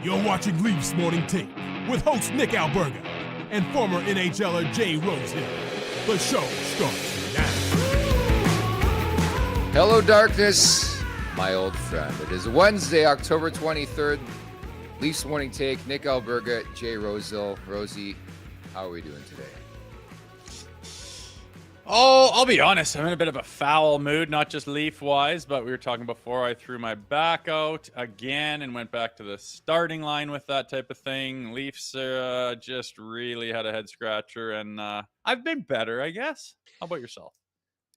You're watching Leafs Morning Take with host Nick Alberga and former NHLer Jay Rosehill. The show starts now. Hello, darkness, my old friend. It is Wednesday, October 23rd. Leafs Morning Take, Nick Alberga, Jay Rosehill. Rosie, how are we doing today? Oh, I'll be honest. I'm in a bit of a foul mood, not just Leaf-wise, but we were talking before. I threw my back out again and went back to the starting line with that type of thing. Leafs just really had a head-scratcher, and I've been better, I guess. How about yourself?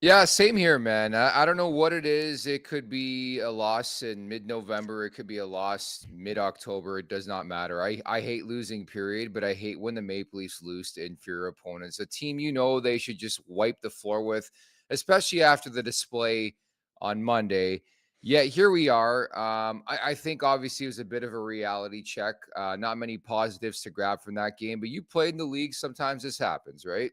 Yeah, same here, man. I don't know what it is. It could be a loss in mid-November. It could be a loss mid-October. It does not matter. I hate losing, period, but I hate when the Maple Leafs lose to inferior opponents. A team they should just wipe the floor with, especially after the display on Monday. Yet here we are. I think obviously it was a bit of a reality check. Not many positives to grab from that game, but you played in the league. Sometimes this happens, right?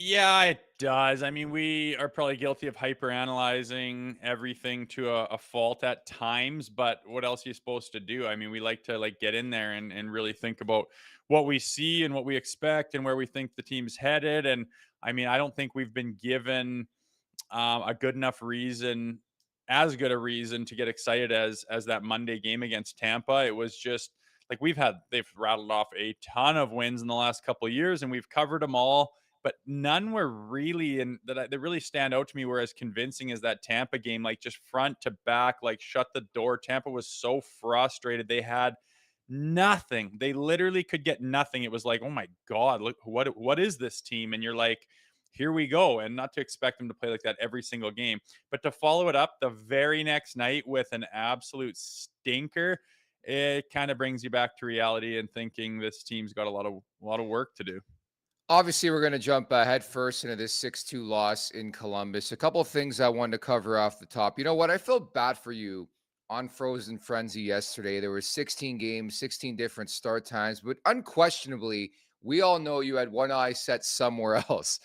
Yeah, it does. I mean, we are probably guilty of hyper-analyzing everything to a fault at times, but what else are you supposed to do? I mean, we like to get in there and really think about what we see and what we expect and where we think the team's headed. And I mean, I don't think we've been given a good enough reason, as good a reason to get excited as that Monday game against Tampa. It was just like they've rattled off a ton of wins in the last couple of years, and we've covered them all, but none were really that really stand out to me were as convincing as that Tampa game, like just front to back, like shut the door. Tampa was so frustrated. They had nothing. They literally could get nothing. It was like, oh my God, look, what is this team? And you're like, here we go. And not to expect them to play like that every single game, but to follow it up the very next night with an absolute stinker, it kind of brings you back to reality and thinking this team's got a lot of work to do. Obviously, we're going to jump head first into this 6-2 loss in Columbus. A couple of things I wanted to cover off the top. You know what? I feel bad for you on Frozen Frenzy yesterday. There were 16 games, 16 different start times, but unquestionably, we all know you had one eye set somewhere else,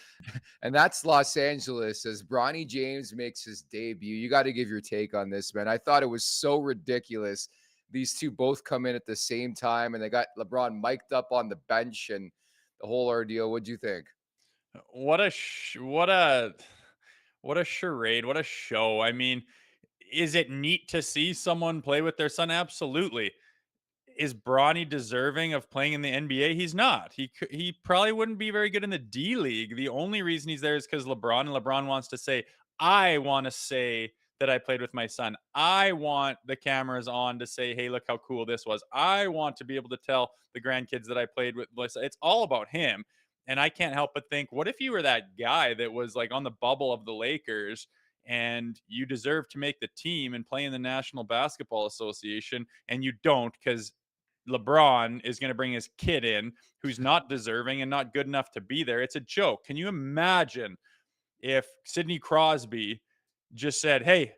and that's Los Angeles as Bronny James makes his debut. You got to give your take on this, man. I thought it was so ridiculous. These two both come in at the same time, and they got LeBron mic'd up on the bench and the whole ordeal. What'd you think? What a charade, what a show. I mean, is it neat to see someone play with their son? Absolutely. Is Bronny deserving of playing in the NBA? He's not. He probably wouldn't be very good in the D League. The only reason he's there is because LeBron, and LeBron wants to say, I want to say that I played with my son. I want the cameras on to say, hey, look how cool this was. I want to be able to tell the grandkids that I played with. It's all about him. And I can't help but think, what if you were that guy that was like on the bubble of the Lakers and you deserve to make the team and play in the National Basketball Association, and you don't because LeBron is going to bring his kid in who's not deserving and not good enough to be there? It's a joke. Can you imagine if Sidney Crosby just said, hey,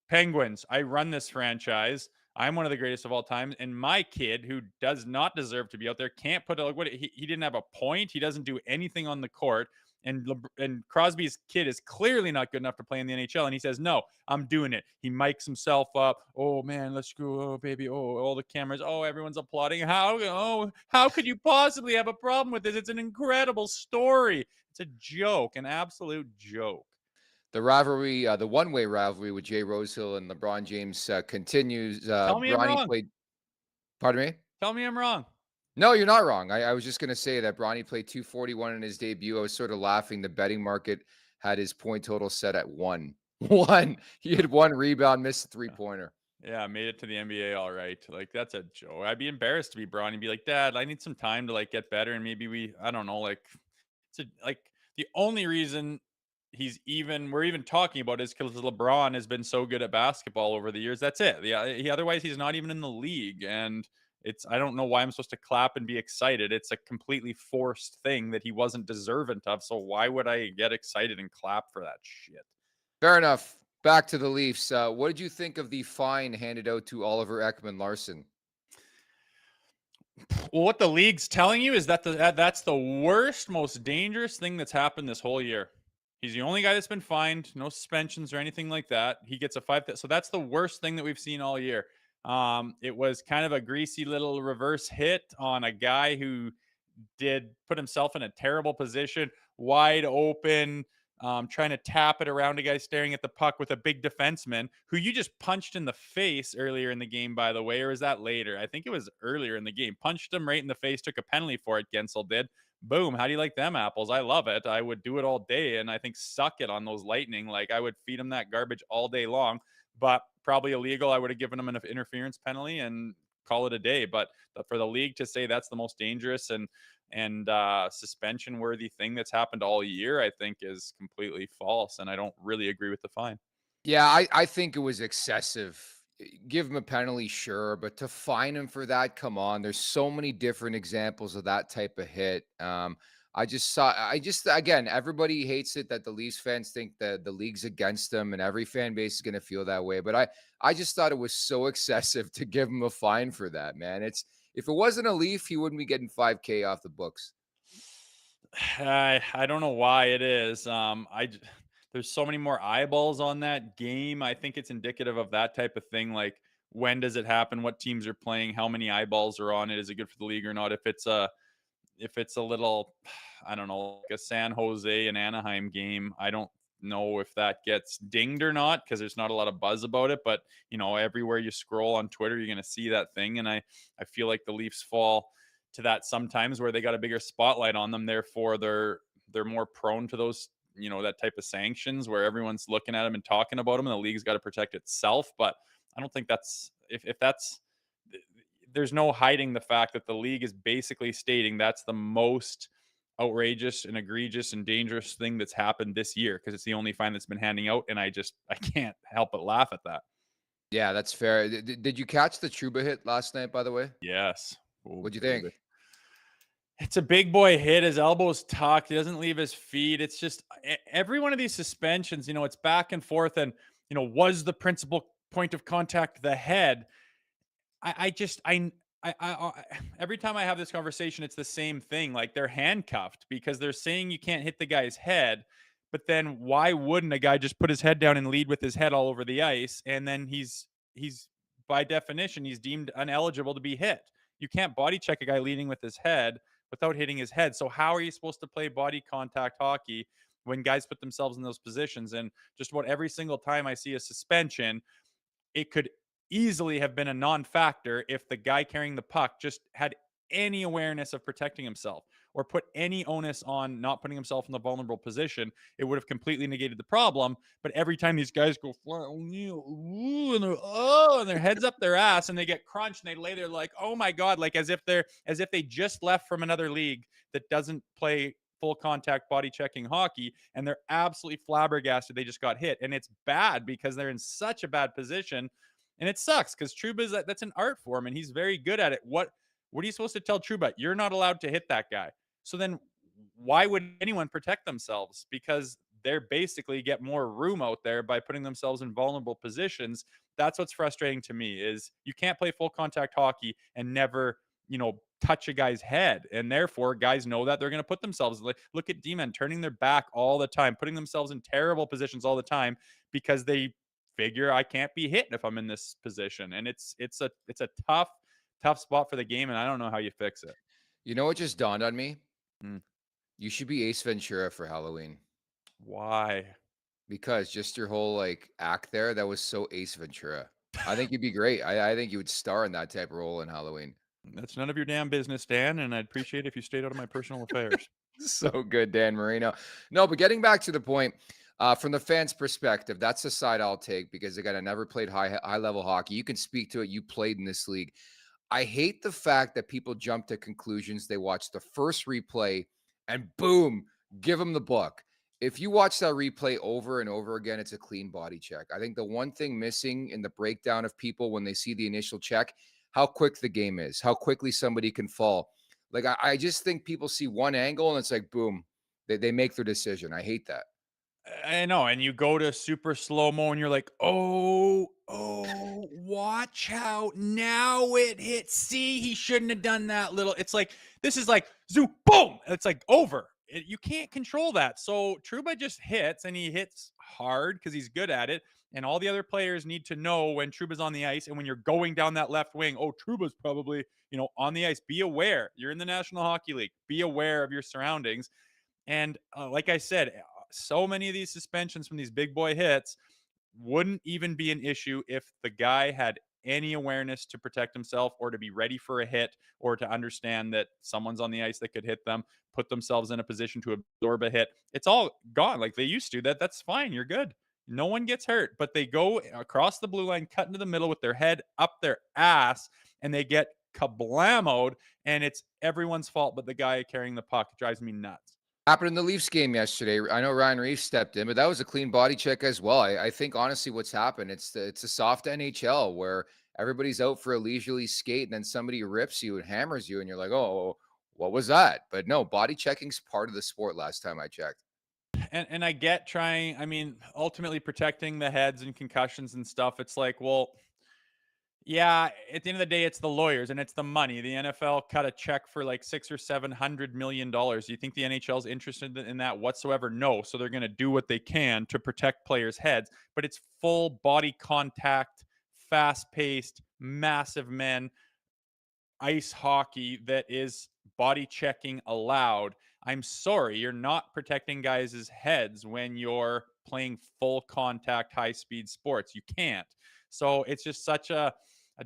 Penguins, I run this franchise. I'm one of the greatest of all time. And my kid, who does not deserve to be out there, can't put he didn't have a point. He doesn't do anything on the court. And Crosby's kid is clearly not good enough to play in the NHL. And he says, no, I'm doing it. He mics himself up. Oh, man, let's go. Oh, baby. Oh, all the cameras. Oh, everyone's applauding. How could you possibly have a problem with this? It's an incredible story. It's a joke, an absolute joke. The rivalry, the one-way rivalry with Jay Rosehill and LeBron James continues. Tell me I'm wrong. Pardon me? Tell me I'm wrong. No, you're not wrong. I was just going to say that Bronny played 241 in his debut. I was sort of laughing. The betting market had his point total set at 1. He had 1 rebound, missed a three-pointer. Yeah, made it to the NBA all right. Like, that's a joke. I'd be embarrassed to be Bronny and be like, Dad, I need some time to get better. And maybe I don't know, the only reason we're even talking about is because LeBron has been so good at basketball over the years. That's it. Yeah, otherwise he's not even in the league. And I don't know why I'm supposed to clap and be excited. It's a completely forced thing that he wasn't deserving of. So why would I get excited and clap for that shit? Fair enough. Back to the Leafs. What did you think of the fine handed out to Oliver Ekman-Larsson? Well, what the league's telling you is that that's the worst, most dangerous thing that's happened this whole year. He's the only guy that's been fined, no suspensions or anything like that. He gets a 5. So that's the worst thing that we've seen all year. It was kind of a greasy little reverse hit on a guy who did put himself in a terrible position, wide open, trying to tap it around a guy staring at the puck with a big defenseman who you just punched in the face earlier in the game, by the way, or is that later? I think it was earlier in the game. Punched him right in the face, took a penalty for it, Gensel did. Boom. How do you like them apples? I love it. I would do it all day, and I think suck it on those Lightning. Like, I would feed them that garbage all day long, but probably illegal. I would have given them an interference penalty and call it a day. But for the league to say that's the most dangerous and suspension worthy thing that's happened all year, I think is completely false. And I don't really agree with the fine. Yeah, I think it was excessive. Give him a penalty, sure, but to fine him for that, come on. There's so many different examples of that type of hit. Again, everybody hates it that the Leafs fans think that the league's against them, and every fan base is going to feel that way. But I just thought it was so excessive to give him a fine for that, man. If it wasn't a Leaf, he wouldn't be getting 5K off the books. I don't know why it is. There's so many more eyeballs on that game. I think it's indicative of that type of thing. Like, when does it happen? What teams are playing? How many eyeballs are on it? Is it good for the league or not? If it's a little, I don't know, like a San Jose and Anaheim game, I don't know if that gets dinged or not because there's not a lot of buzz about it. But everywhere you scroll on Twitter, you're going to see that thing, and I feel like the Leafs fall to that sometimes where they got a bigger spotlight on them. Therefore, they're more prone to those, that type of sanctions where everyone's looking at them and talking about them, and the league's got to protect itself. But I don't think that's if that's there's no hiding the fact that the league is basically stating that's the most outrageous and egregious and dangerous thing that's happened this year because it's the only fine that's been handing out, and I can't help but laugh at that. Yeah, that's fair. Did you catch the Trouba hit last night, by the way? Yes. What'd you think? It's a big boy hit. His elbow's tucked. He doesn't leave his feet. It's just every one of these suspensions, it's back and forth. And, was the principal point of contact the head? Every time I have this conversation, it's the same thing. Like, they're handcuffed because they're saying you can't hit the guy's head. But then why wouldn't a guy just put his head down and lead with his head all over the ice? And then he's by definition, he's deemed ineligible to be hit. You can't body check a guy leading with his head without hitting his head. So how are you supposed to play body contact hockey when guys put themselves in those positions? And just about every single time I see a suspension, it could easily have been a non-factor if the guy carrying the puck just had any awareness of protecting himself or put any onus on not putting himself in the vulnerable position. It would have completely negated the problem. But every time these guys go and their heads up their ass and they get crunched and they lay there like, oh my God, like as if they just left from another league that doesn't play full contact body checking hockey, and they're absolutely flabbergasted they just got hit. And it's bad because they're in such a bad position. And it sucks because Trouba's that's an art form and he's very good at it. What are you supposed to tell Trouba? You're not allowed to hit that guy. So then why would anyone protect themselves? Because they're basically get more room out there by putting themselves in vulnerable positions. That's what's frustrating to me is you can't play full contact hockey and never, touch a guy's head. And therefore guys know that they're going to put themselves, like, look at D-men turning their back all the time, putting themselves in terrible positions all the time because they figure I can't be hit if I'm in this position. And it's a tough spot for the game, and I don't know how you fix it. You know what just dawned on me? Mm. You should be Ace Ventura for Halloween. Why? Because just your whole act there, that was so Ace Ventura. I think you'd be great. I think you would star in that type of role in Halloween. That's none of your damn business, Dan, and I'd appreciate it if you stayed out of my personal affairs. So good, Dan Marino. No, but getting back to the point, from the fans' perspective, that's the side I'll take because, again, I never played high level hockey. You can speak to it. You played in this league. I hate the fact that people jump to conclusions. They watch the first replay and boom, give them the book. If you watch that replay over and over again, it's a clean body check. I think the one thing missing in the breakdown of people when they see the initial check, how quick the game is, how quickly somebody can fall. Like, I just think people see one angle and it's like, boom, they make their decision. I hate that. I know, and you go to super slow-mo and you're like, oh, watch out. Now it hits. See, he shouldn't have done that little. It's like, this is like, zoom, boom. It's like over. You can't control that. So Trouba just hits, and he hits hard because he's good at it. And all the other players need to know when Trouba's on the ice and when you're going down that left wing, oh, Trouba's probably, on the ice. Be aware. You're in the National Hockey League. Be aware of your surroundings. And like I said, so many of these suspensions from these big boy hits wouldn't even be an issue if the guy had any awareness to protect himself or to be ready for a hit or to understand that someone's on the ice that could hit them, put themselves in a position to absorb a hit. It's all gone like they used to. That's fine. You're good. No one gets hurt, but they go across the blue line, cut into the middle with their head up their ass, and they get kablamoed, and it's everyone's fault but the guy carrying the puck. It drives me nuts. Happened in the Leafs game yesterday. I know Ryan Reeves stepped in, but that was a clean body check as well. I think honestly, what's happened, it's a soft NHL where everybody's out for a leisurely skate, and then somebody rips you and hammers you, and you're like, oh, what was that? But no, body checking's part of the sport. Last time I checked. And I get trying, I mean, ultimately protecting the heads and concussions and stuff. It's like, well, yeah, at the end of the day, it's the lawyers and it's the money. The NFL cut a check for like $600 or $700 million. Do you think the NHL is interested in that whatsoever? No. So they're going to do what they can to protect players' heads, but it's full body contact, fast paced, massive men, ice hockey that is body checking allowed. I'm sorry, you're not protecting guys' heads when you're playing full contact, high speed sports. You can't. So it's just such a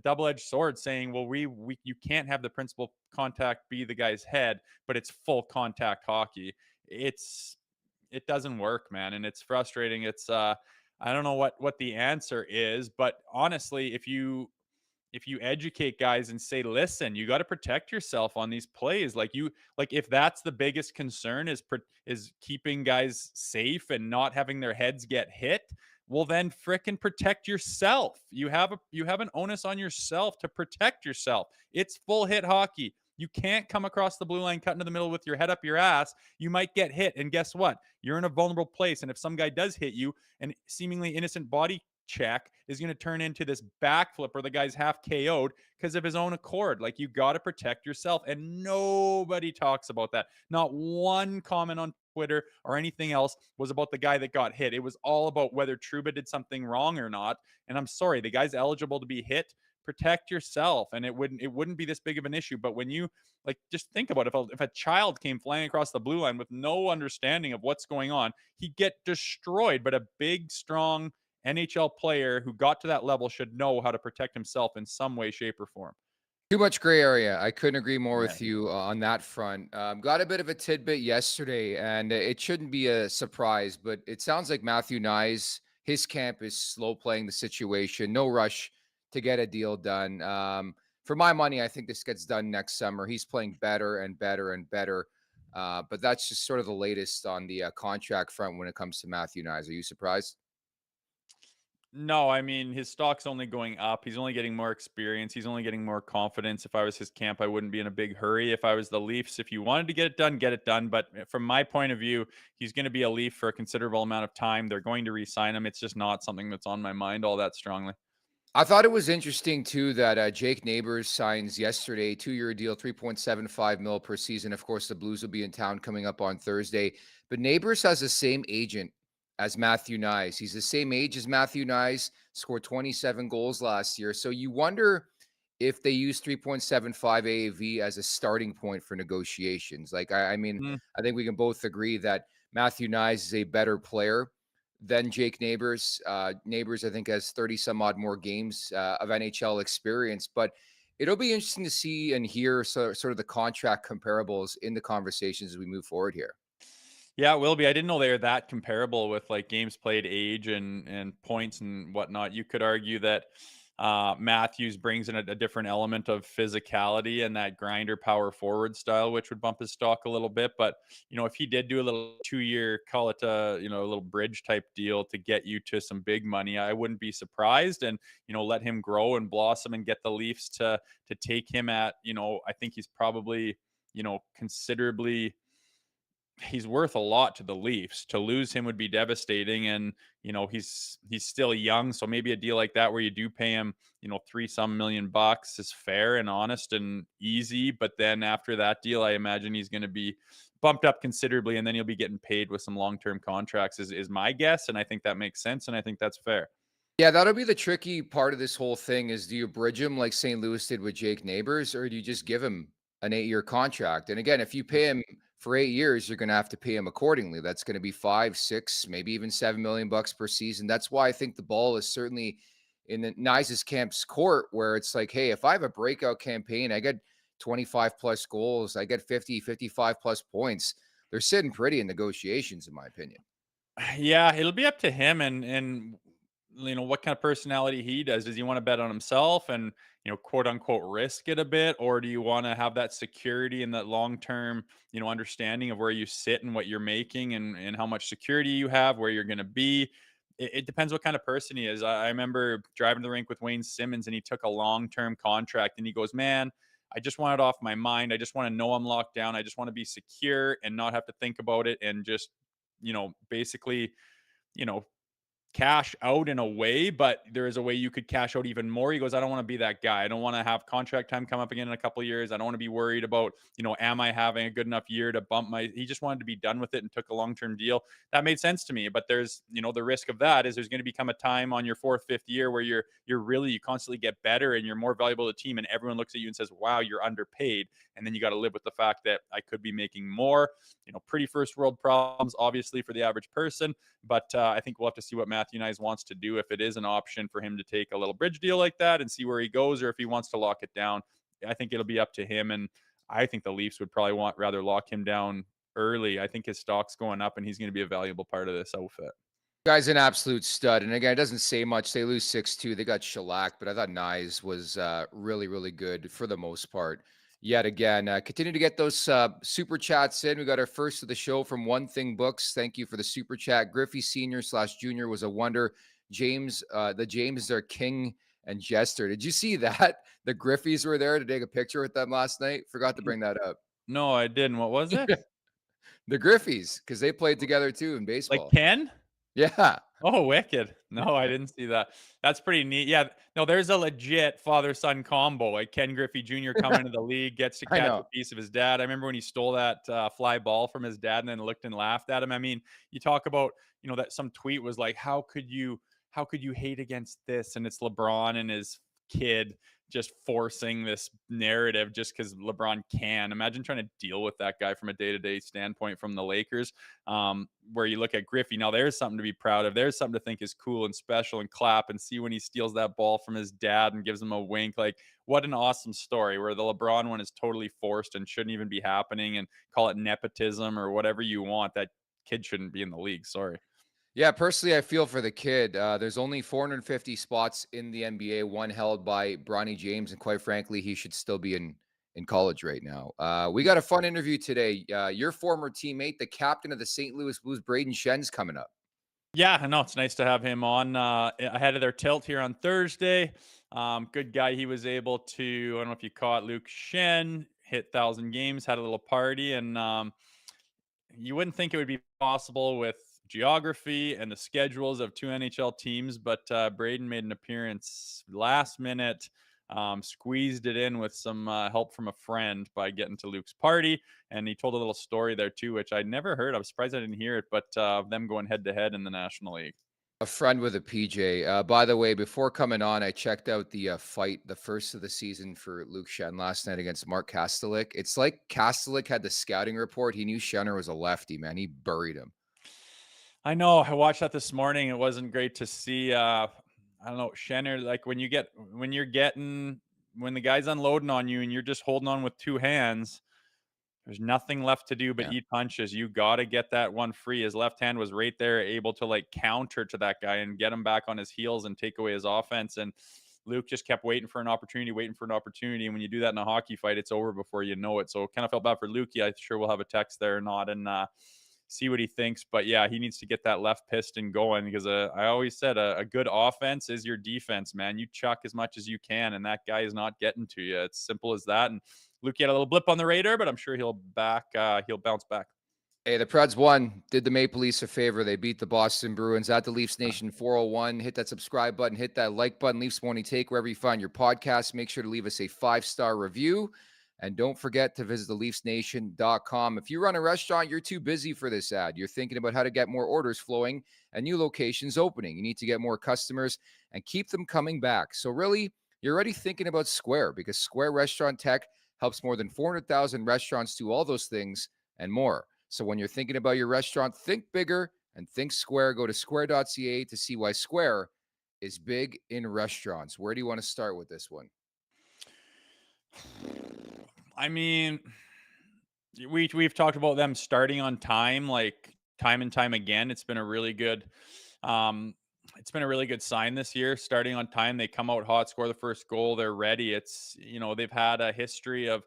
double-edged sword saying, well, we you can't have the principal contact be the guy's head, but it's full contact hockey. It doesn't work, man, and it's frustrating. It's I don't know what the answer is, but honestly, if you educate guys and say, listen, you got to protect yourself on these plays, like if that's the biggest concern is keeping guys safe and not having their heads get hit, well then frickin' protect yourself. You have an onus on yourself to protect yourself. It's full hit hockey. You can't come across the blue line, cut into the middle with your head up your ass. You might get hit, and guess what? You're in a vulnerable place, and if some guy does hit you, an seemingly innocent body check is going to turn into this backflip where the guy's half KO'd because of his own accord. Like, you got to protect yourself, and nobody talks about that. Not one comment on Twitter or anything else was about the guy that got hit. It was all about whether Trouba did something wrong or not. And I'm sorry, the guy's eligible to be hit. Protect yourself, and it wouldn't be this big of an issue. But when you, like, just think about it, if a child came flying across the blue line with no understanding of what's going on, he'd get destroyed. But a big, strong NHL player who got to that level should know how to protect himself in some way, shape, or form. Too much gray area. I couldn't agree more Yeah. with you on that front. Got a bit of a tidbit yesterday, and it shouldn't be a surprise, but it sounds like Matthew Knies, his camp is slow playing the situation. No rush to get a deal done. For my money, I think this gets done next summer. He's playing better and better and better. But that's just sort of the latest on the contract front when it comes to Matthew Knies. Are you surprised? No, I mean, his stock's only going up. He's only getting more experience. He's only getting more confidence. If I was his camp, I wouldn't be in a big hurry. If I was the Leafs, if you wanted to get it done, get it done. But from my point of view, he's going to be a Leaf for a considerable amount of time. They're going to re-sign him. It's just not something that's on my mind all that strongly. I thought it was interesting too that Jake Neighbors signs yesterday, 2-year deal, 3.75 mil per season. Of course, the Blues will be in town coming up on Thursday, but Neighbors has the same agent as Matthew Knies. He's the same age as Matthew Knies, scored 27 goals last year. So you wonder if they use 3.75 AAV as a starting point for negotiations. Like, I mean, Mm. I think we can both agree that Matthew Knies is a better player than Jake Neighbors. Neighbors, I think, has 30 some odd more games of NHL experience, but it'll be interesting to see and hear sort of the contract comparables in the conversations as we move forward here. Yeah, it will be. I didn't know they were that comparable with like games played, age, and points and whatnot. You could argue that Matthews brings in a different element of physicality and that grinder power forward style, which would bump his stock a little bit. But if he did do a little 2-year, call it a little bridge type deal to get you to some big money, I wouldn't be surprised. And let him grow and blossom and get the Leafs to take him at I think he's probably considerably. He's worth a lot to the Leafs. To lose him would be devastating. And, he's still young. So maybe a deal like that where you do pay him, 3 some million bucks is fair and honest and easy. But then after that deal, I imagine he's going to be bumped up considerably, and then he'll be getting paid with some long-term contracts is my guess. And I think that makes sense. And I think that's fair. Yeah, that'll be the tricky part of this whole thing is do you bridge him like St. Louis did with Jake Neighbors, or do you just give him an 8-year contract? And again, if you pay him for 8 years, you're going to have to pay him accordingly. That's going to be 5, 6, maybe even $7 million per season. That's why I think the ball is certainly in the Knies' camp's court, where it's like, hey, if I have a breakout campaign, I get 25 plus goals, I get 50, 55 plus points. They're sitting pretty in negotiations, in my opinion. Yeah, it'll be up to him and what kind of personality he does. Does he want to bet on himself and quote unquote risk it a bit, or do you want to have that security and that long term understanding of where you sit and what you're making and how much security you have, where you're going to be. It depends what kind of person he is. I remember driving to the rink with Wayne Simmons and he took a long term contract and he goes, man, I just want it off my mind. I just want to know I'm locked down. I just want to be secure and not have to think about it and just basically, you know, cash out in a way, but there is a way you could cash out even more. He goes, I don't want to be that guy. I don't want to have contract time come up again in a couple of years. I don't want to be worried about, am I having a good enough year to bump my, he just wanted to be done with it and took a long-term deal. That made sense to me. But there's, the risk of that is there's going to become a time on your fourth, fifth year where you constantly get better and you're more valuable to the team. And everyone looks at you and says, wow, you're underpaid. And then you got to live with the fact that I could be making more, pretty first world problems, obviously for the average person. But I think we'll have to see what Matthew Knies wants to do, if it is an option for him to take a little bridge deal like that and see where he goes, or if he wants to lock it down. I think it'll be up to him. And I think the Leafs would probably rather lock him down early. I think his stock's going up and he's going to be a valuable part of this outfit. Guy's an absolute stud. And again, it doesn't say much. They lose 6-2. They got shellacked, but I thought Knies was really, really good for the most part. Yet again, continue to get those super chats in. We got our first of the show from One Thing Books. Thank you for the super chat. Griffey Senior/Junior was a wonder. James, the James are king and jester. Did you see that? The Griffies were there to take a picture with them last night. Forgot to bring that up. No, I didn't. What was it? The Griffies, because they played together too in Like baseball. Ken? Yeah. Oh, wicked. No, I didn't see that. That's pretty neat. Yeah. No, there's a legit father-son combo. Like Ken Griffey Jr. coming into the league, gets to I catch a know. piece of his dad. I remember when he stole that fly ball from his dad and then looked and laughed at him. I mean, you talk about, that some tweet was like, how could you hate against this? And it's LeBron and his kid just forcing this narrative just because LeBron can. Imagine trying to deal with that guy from a day-to-day standpoint from the Lakers, where you look at Griffey. Now, there's something to be proud of. There's something to think is cool and special and clap and see when he steals that ball from his dad and gives him a wink. Like, what an awesome story, where the LeBron one is totally forced and shouldn't even be happening, and call it nepotism or whatever you want. That kid shouldn't be in the league. Sorry. Yeah, personally, I feel for the kid. There's only 450 spots in the NBA, one held by Bronny James, and quite frankly, he should still be in college right now. We got a fun interview today. Your former teammate, the captain of the St. Louis Blues, Brayden Schenn's coming up. Yeah, I know. It's nice to have him on ahead of their tilt here on Thursday. Good guy. He was able to, I don't know if you caught Luke Schenn, hit 1,000 games, had a little party, and you wouldn't think it would be possible with geography and the schedules of two NHL teams, but Braden made an appearance last minute, squeezed it in with some help from a friend by getting to Luke's party. And he told a little story there too, which I never heard. I was surprised I didn't hear it, but them going head to head in the National League. A friend with a PJ. By the way, before coming on, I checked out the fight, the first of the season for Luke Schenn last night against Mark Kastelik. It's like Kastelik had the scouting report. He knew Schenner was a lefty, man. He buried him. I know. I watched that this morning. It wasn't great to see. I don't know, Schenner. Like when the guy's unloading on you and you're just holding on with two hands, there's nothing left to do but eat punches. You got to get that one free. His left hand was right there, able to like counter to that guy and get him back on his heels and take away his offense. And Luke just kept waiting for an opportunity. And when you do that in a hockey fight, it's over before you know it. So kind of felt bad for Luke. I'm sure we'll have a text there or not. And see what he thinks. But yeah, he needs to get that left piston going, because I always said a good offense is your defense, man. You chuck as much as you can, and that guy is not getting to you. It's simple as that. And Luke had a little blip on the radar, but I'm sure he'll bounce back. Hey, the Preds won. Did the Maple Leafs a favor. They beat the Boston Bruins at the Leafs Nation 401. Hit that subscribe button. Hit that like button. Leafs Morning Take wherever you find your podcast. Make sure to leave us a 5-star review. And don't forget to visit theleafsnation.com. If you run a restaurant, you're too busy for this ad. You're thinking about how to get more orders flowing and new locations opening. You need to get more customers and keep them coming back. So really, you're already thinking about Square, because Square Restaurant Tech helps more than 400,000 restaurants do all those things and more. So when you're thinking about your restaurant, think bigger and think Square. Go to square.ca to see why Square is big in restaurants. Where do you want to start with this one? I mean, we've talked about them starting on time, like time and time again. Um, it's been a really good sign this year. Starting on time, they come out hot, score the first goal, they're ready. It's, they've had a history of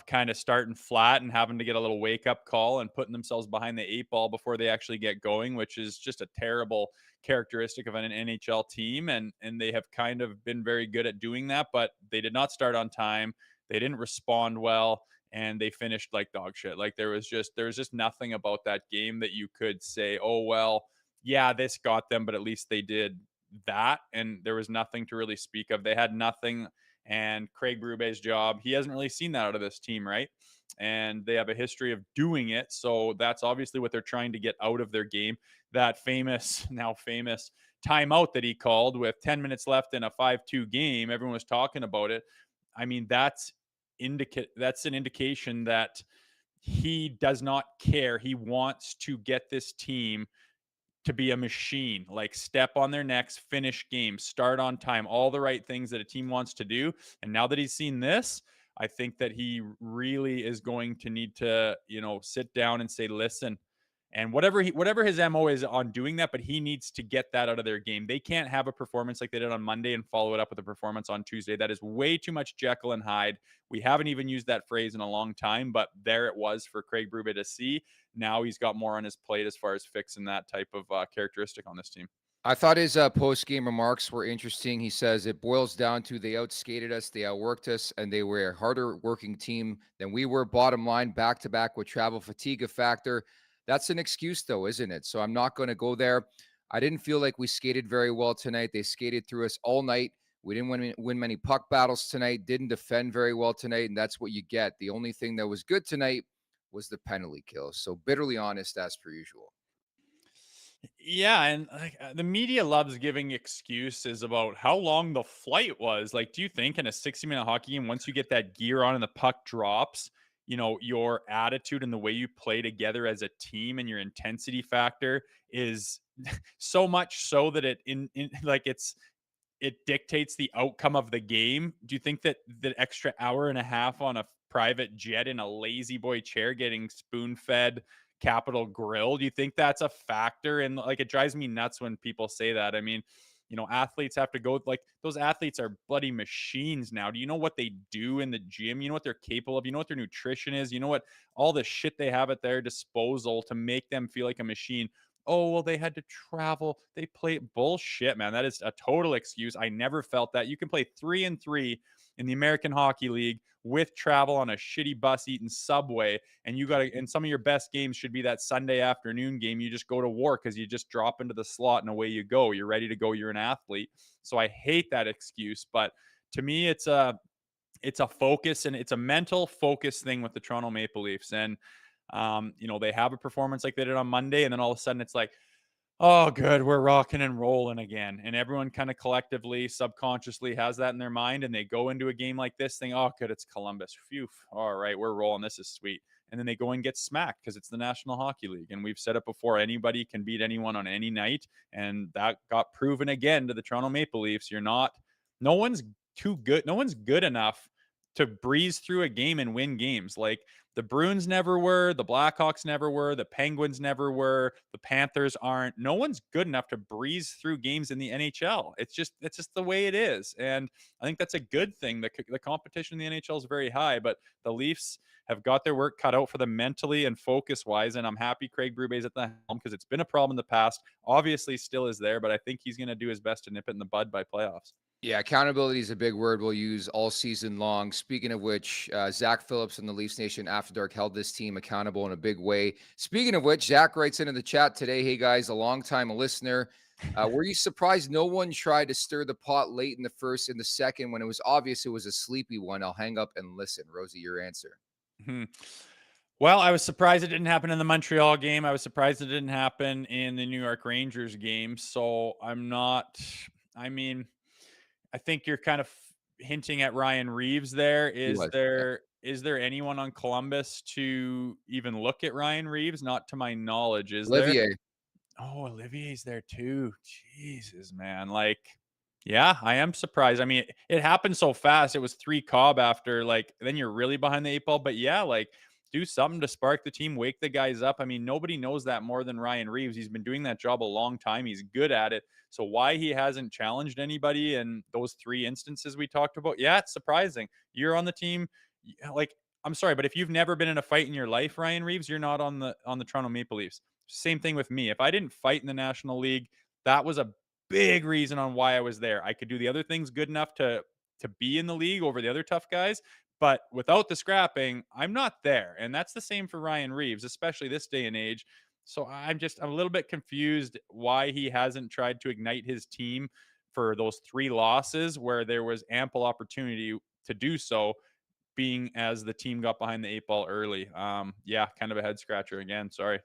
kind of starting flat and having to get a little wake up call and putting themselves behind the 8 ball before they actually get going, which is just a terrible characteristic of an NHL team. And they have kind of been very good at doing that, but they did not start on time. They didn't respond well, and they finished like dog shit. Like there was just nothing about that game that you could say, oh well, yeah, this got them, but at least they did that. And there was nothing to really speak of. They had nothing. And Craig Berube's job, he hasn't really seen that out of this team, right? And they have a history of doing it. So that's obviously what they're trying to get out of their game. That now famous timeout that he called with 10 minutes left in a 5-2 game. Everyone was talking about it. I mean, that's an indication that he does not care. He wants to get this team to be a machine, like step on their necks, finish games, start on time, all the right things that a team wants to do. And now that he's seen this, I think that he really is going to need to, sit down and say, listen, and whatever his MO is on doing that, but he needs to get that out of their game. They can't have a performance like they did on Monday and follow it up with a performance on Tuesday. That is way too much Jekyll and Hyde. We haven't even used that phrase in a long time, but there it was for Craig Berube to see. Now he's got more on his plate as far as fixing that type of characteristic on this team. I thought his post-game remarks were interesting. He says it boils down to they outskated us, they outworked us, and they were a harder working team than we were. Bottom line, back-to-back with travel fatigue a factor. That's an excuse, though, isn't it? So I'm not going to go there. I didn't feel like we skated very well tonight. They skated through us all night. We didn't win many puck battles tonight, didn't defend very well tonight, and that's what you get. The only thing that was good tonight was the penalty kill. So bitterly honest as per usual. Yeah, and the media loves giving excuses about how long the flight was. Like, do you think in a 60-minute hockey game, once you get that gear on and the puck drops, your attitude and the way you play together as a team and your intensity factor is so much so that it dictates the outcome of the game? Do you think that the extra hour and a half on a private jet in a lazy boy chair getting spoon-fed Capital Grill, do you think that's a factor? And like, it drives me nuts when people say that. I mean, athletes have to go, like, those athletes are bloody machines now. Do you know what they do in the gym? You know what they're capable of? You know what their nutrition is? You know what all the shit they have at their disposal to make them feel like a machine? Oh, well, they had to travel. They play bullshit, man. That is a total excuse. I never felt that. You can play 3-3 in the American Hockey League with travel on a shitty bus eating Subway. And some of your best games should be that Sunday afternoon game. You just go to war because you just drop into the slot and away you go. You're ready to go. You're an athlete. So I hate that excuse. But to me, it's a focus, and it's a mental focus thing with the Toronto Maple Leafs. And they have a performance like they did on Monday, and then all of a sudden it's like, oh, good, we're rocking and rolling again. And everyone kind of collectively, subconsciously has that in their mind, and they go into a game like this thinking, oh, good, it's Columbus. Phew, all right, we're rolling. This is sweet. And then they go and get smacked because it's the National Hockey League. And we've said it before, anybody can beat anyone on any night. And that got proven again to the Toronto Maple Leafs. No one's too good. No one's good enough to breeze through a game and win games. Like, the Bruins never were, the Blackhawks never were, the Penguins never were, the Panthers aren't. No one's good enough to breeze through games in the NHL. It's just the way it is. And I think that's a good thing. The competition in the NHL is very high, but the Leafs have got their work cut out for them mentally and focus-wise, and I'm happy Craig Berube is at the helm because it's been a problem in the past. Obviously still is there, but I think he's going to do his best to nip it in the bud by playoffs. Yeah, accountability is a big word we'll use all season long. Speaking of which, Zach Phillips and the Leafs Nation After Dark held this team accountable in a big way. Speaking of which, Zach writes into the chat today, hey guys, a longtime listener, Were you surprised no one tried to stir the pot late in the first and the second when it was obvious it was a sleepy one? I'll hang up and listen. Rosie, your answer. Hmm. Well, I was surprised it didn't happen in the Montreal game. I was surprised it didn't happen in the New York Rangers game. So I'm not, I mean, I think you're kind of hinting at Ryan Reeves there. He Is was. Yeah. there anyone on Columbus to even look at Ryan Reeves? Not to my knowledge, is there? Olivier. Oh, Olivier's there too. Jesus, man. Like, yeah, I am surprised. I mean, it happened so fast. It was 3 Cobb after, like, then you're really behind the 8 ball. But yeah, like, do something to spark the team, wake the guys up. I mean, nobody knows that more than Ryan Reeves. He's been doing that job a long time. He's good at it. So why he hasn't challenged anybody in those 3 instances we talked about? Yeah, it's surprising. You're on the team. Like, I'm sorry, but if you've never been in a fight in your life, Ryan Reeves, you're not on the Toronto Maple Leafs. Same thing with me. If I didn't fight in the National League, that was a big reason on why I was there. I could do the other things good enough to be in the league over the other tough guys, but without the scrapping, I'm not there. And that's the same for Ryan Reeves, especially this day and age. So I'm a little bit confused why he hasn't tried to ignite his team for those 3 losses where there was ample opportunity to do so, being as the team got behind the 8 ball early. Yeah, kind of a head scratcher again. Sorry.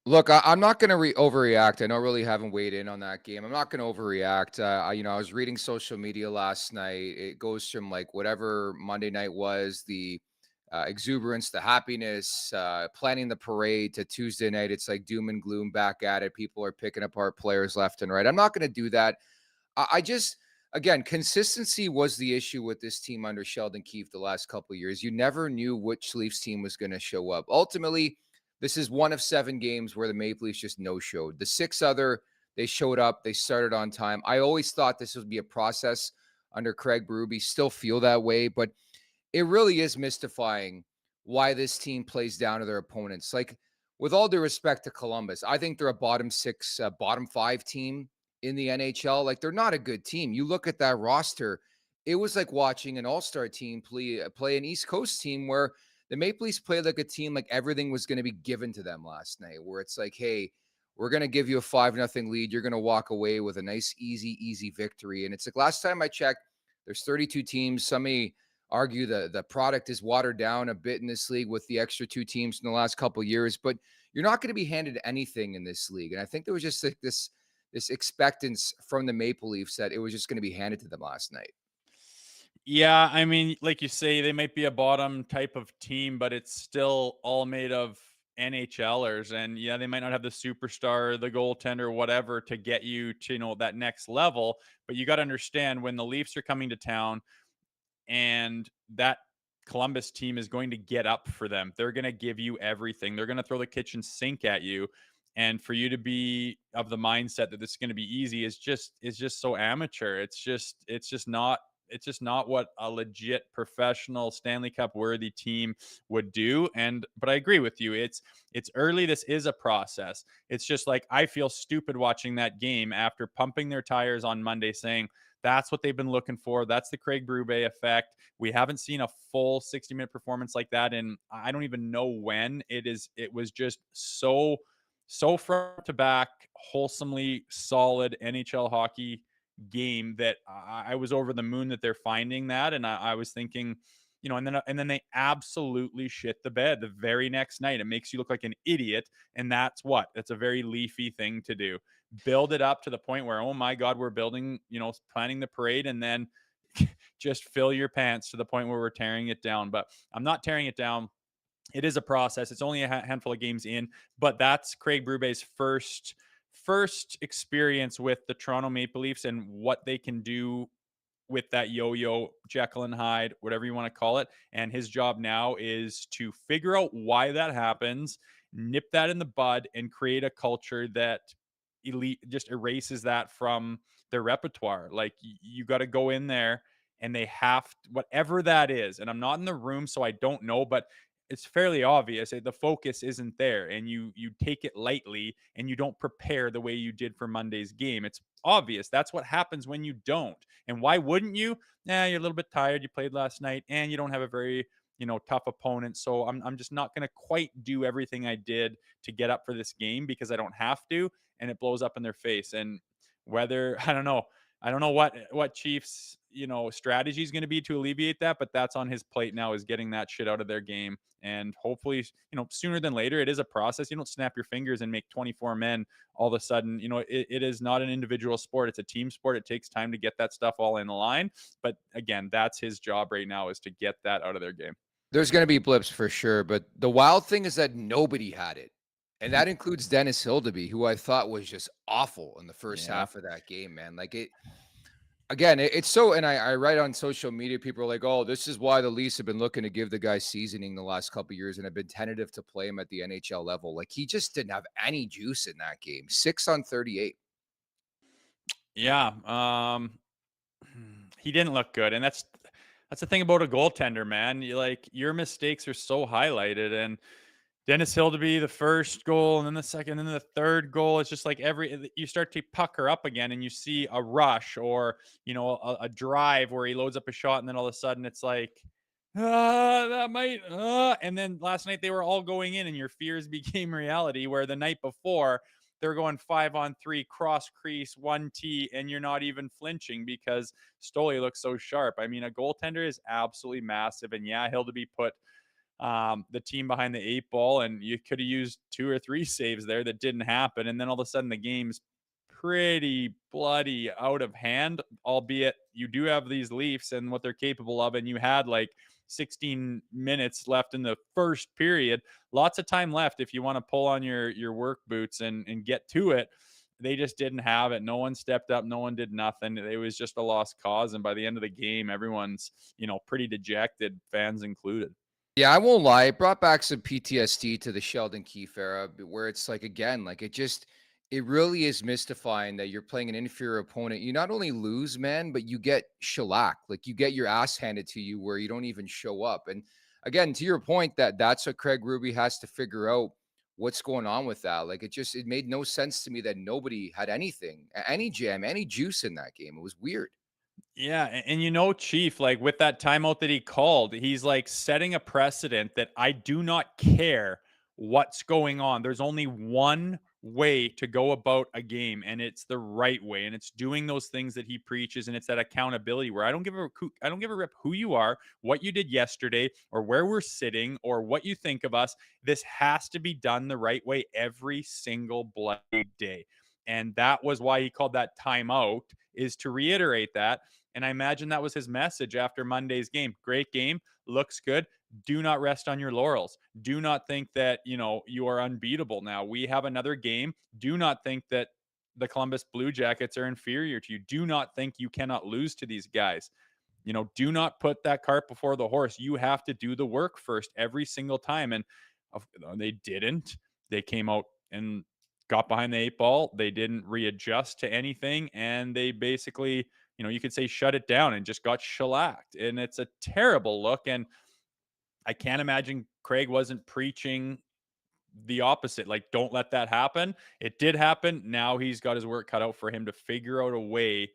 Look, I'm not going to overreact. I know really haven't weighed in on that game. I'm not going to overreact. I was reading social media last night. It goes from like whatever Monday night was, the exuberance, the happiness, planning the parade to Tuesday night. It's like doom and gloom back at it. People are picking apart players left and right. I'm not going to do that. I just, again, consistency was the issue with this team under Sheldon Keefe the last couple of years. You never knew which Leafs team was going to show up. Ultimately, this is one of 7 games where the Maple Leafs just no-showed. The 6 other, they showed up. They started on time. I always thought this would be a process under Craig Berube. Still feel that way, but it really is mystifying why this team plays down to their opponents. Like, with all due respect to Columbus, I think they're a bottom 6, bottom 5 team in the NHL. Like, they're not a good team. You look at that roster, it was like watching an all-star team play an East Coast team where the Maple Leafs played like a team like everything was going to be given to them last night, where it's like, hey, we're going to give you a 5-0 lead. You're going to walk away with a nice, easy victory. And it's like last time I checked, there's 32 teams. Some may argue the product is watered down a bit in this league with the extra 2 teams in the last couple of years, but you're not going to be handed anything in this league. And I think there was just like this expectance from the Maple Leafs that it was just going to be handed to them last night. Yeah, I mean, like you say, they might be a bottom type of team, but it's still all made of NHLers. And yeah, they might not have the superstar, the goaltender, whatever to get you to, that next level. But you got to understand when the Leafs are coming to town and that Columbus team is going to get up for them. They're going to give you everything. They're going to throw the kitchen sink at you. And for you to be of the mindset that this is going to be easy is just so amateur. It's just not what a legit professional Stanley Cup worthy team would do. But I agree with you. It's early. This is a process. It's just like I feel stupid watching that game after pumping their tires on Monday saying that's what they've been looking for. That's the Craig Berube effect. We haven't seen a full 60-minute performance like that and I don't even know when. It was just so front to back, wholesomely solid NHL hockey game that I was over the moon that they're finding that. And I was thinking, and then they absolutely shit the bed the very next night. It makes you look like an idiot. And that's a very Leafy thing to do. Build it up to the point where, oh my God, we're building, planning the parade and then just fill your pants to the point where we're tearing it down. But I'm not tearing it down. It is a process. It's only a handful of games in, but that's Craig Berube's first experience with the Toronto Maple Leafs and what they can do with that yo-yo, Jekyll and Hyde, whatever you want to call it. And his job now is to figure out why that happens, nip that in the bud, and create a culture that just erases that from their repertoire. Like you got to go in there and they have whatever that is. And I'm not in the room, so I don't know, but it's fairly obvious the focus isn't there and you take it lightly and you don't prepare the way you did for Monday's game. It's obvious. That's what happens when you don't. And why wouldn't you? You're a little bit tired. You played last night and you don't have a very, tough opponent. So I'm just not going to quite do everything I did to get up for this game because I don't have to, and it blows up in their face. And whether I don't know. I don't know what Chiefs, strategy is going to be to alleviate that, but that's on his plate now, is getting that shit out of their game. And hopefully, sooner than later, it is a process. You don't snap your fingers and make 24 men all of a sudden. It is not an individual sport. It's a team sport. It takes time to get that stuff all in the line. But again, that's his job right now, is to get that out of their game. There's going to be blips for sure, but the wild thing is that nobody had it. And that includes Dennis Hildeby, who I thought was just awful in the first Yeah. half of that game, man. Like it's so, and I write on social media, people are like, oh, this is why the Leafs have been looking to give the guy seasoning the last couple of years and have been tentative to play him at the NHL level. Like, he just didn't have any juice in that game. 6 on 38. Yeah. He didn't look good. And that's the thing about a goaltender, man. Your mistakes are so highlighted. And Dennis Hildeby, the first goal, and then the second, and then the third goal. It's just like you start to pucker up again, and you see a rush or a drive where he loads up a shot, and then all of a sudden it's like, that might. And then last night they were all going in, and your fears became reality. Where the night before they're going 5-on-3, cross crease, 1T, and you're not even flinching because Stoley looks so sharp. I mean, a goaltender is absolutely massive, and yeah, Hildeby put the team behind the 8 ball, and you could have used 2 or 3 saves there that didn't happen. And then all of a sudden the game's pretty bloody out of hand, albeit you do have these Leafs and what they're capable of. And you had like 16 minutes left in the first period, lots of time left if you want to pull on your work boots and get to it. They just didn't have it. No one stepped up. No one did nothing. It was just a lost cause. And by the end of the game, everyone's, pretty dejected, fans included. Yeah, I won't lie. It brought back some PTSD to the Sheldon Keefe era, where it's like, again, like it really is mystifying that you're playing an inferior opponent. You not only lose, man, but you get shellacked. Like, you get your ass handed to you where you don't even show up. And again, to your point, that's what Craig Berube has to figure out, what's going on with that. Like, it made no sense to me that nobody had anything, any jam, any juice in that game. It was weird. Yeah, and Chief, like with that timeout that he called, he's like setting a precedent that I do not care what's going on. There's only one way to go about a game, and it's the right way, and it's doing those things that he preaches, and it's that accountability where I don't give a rip who you are, what you did yesterday, or where we're sitting, or what you think of us. This has to be done the right way every single bloody day. And that was why he called that timeout, is to reiterate that. And I imagine that was his message after Monday's game. Great game, looks good. Do not rest on your laurels. Do not think that, you are unbeatable now. We have another game. Do not think that the Columbus Blue Jackets are inferior to you. Do not think you cannot lose to these guys. Do not put that cart before the horse. You have to do the work first every single time. And they didn't. They came out and got behind the 8 ball. They didn't readjust to anything. And they basically, you could say shut it down and just got shellacked. And it's a terrible look. And I can't imagine Craig wasn't preaching the opposite. Like, don't let that happen. It did happen. Now he's got his work cut out for him to figure out a way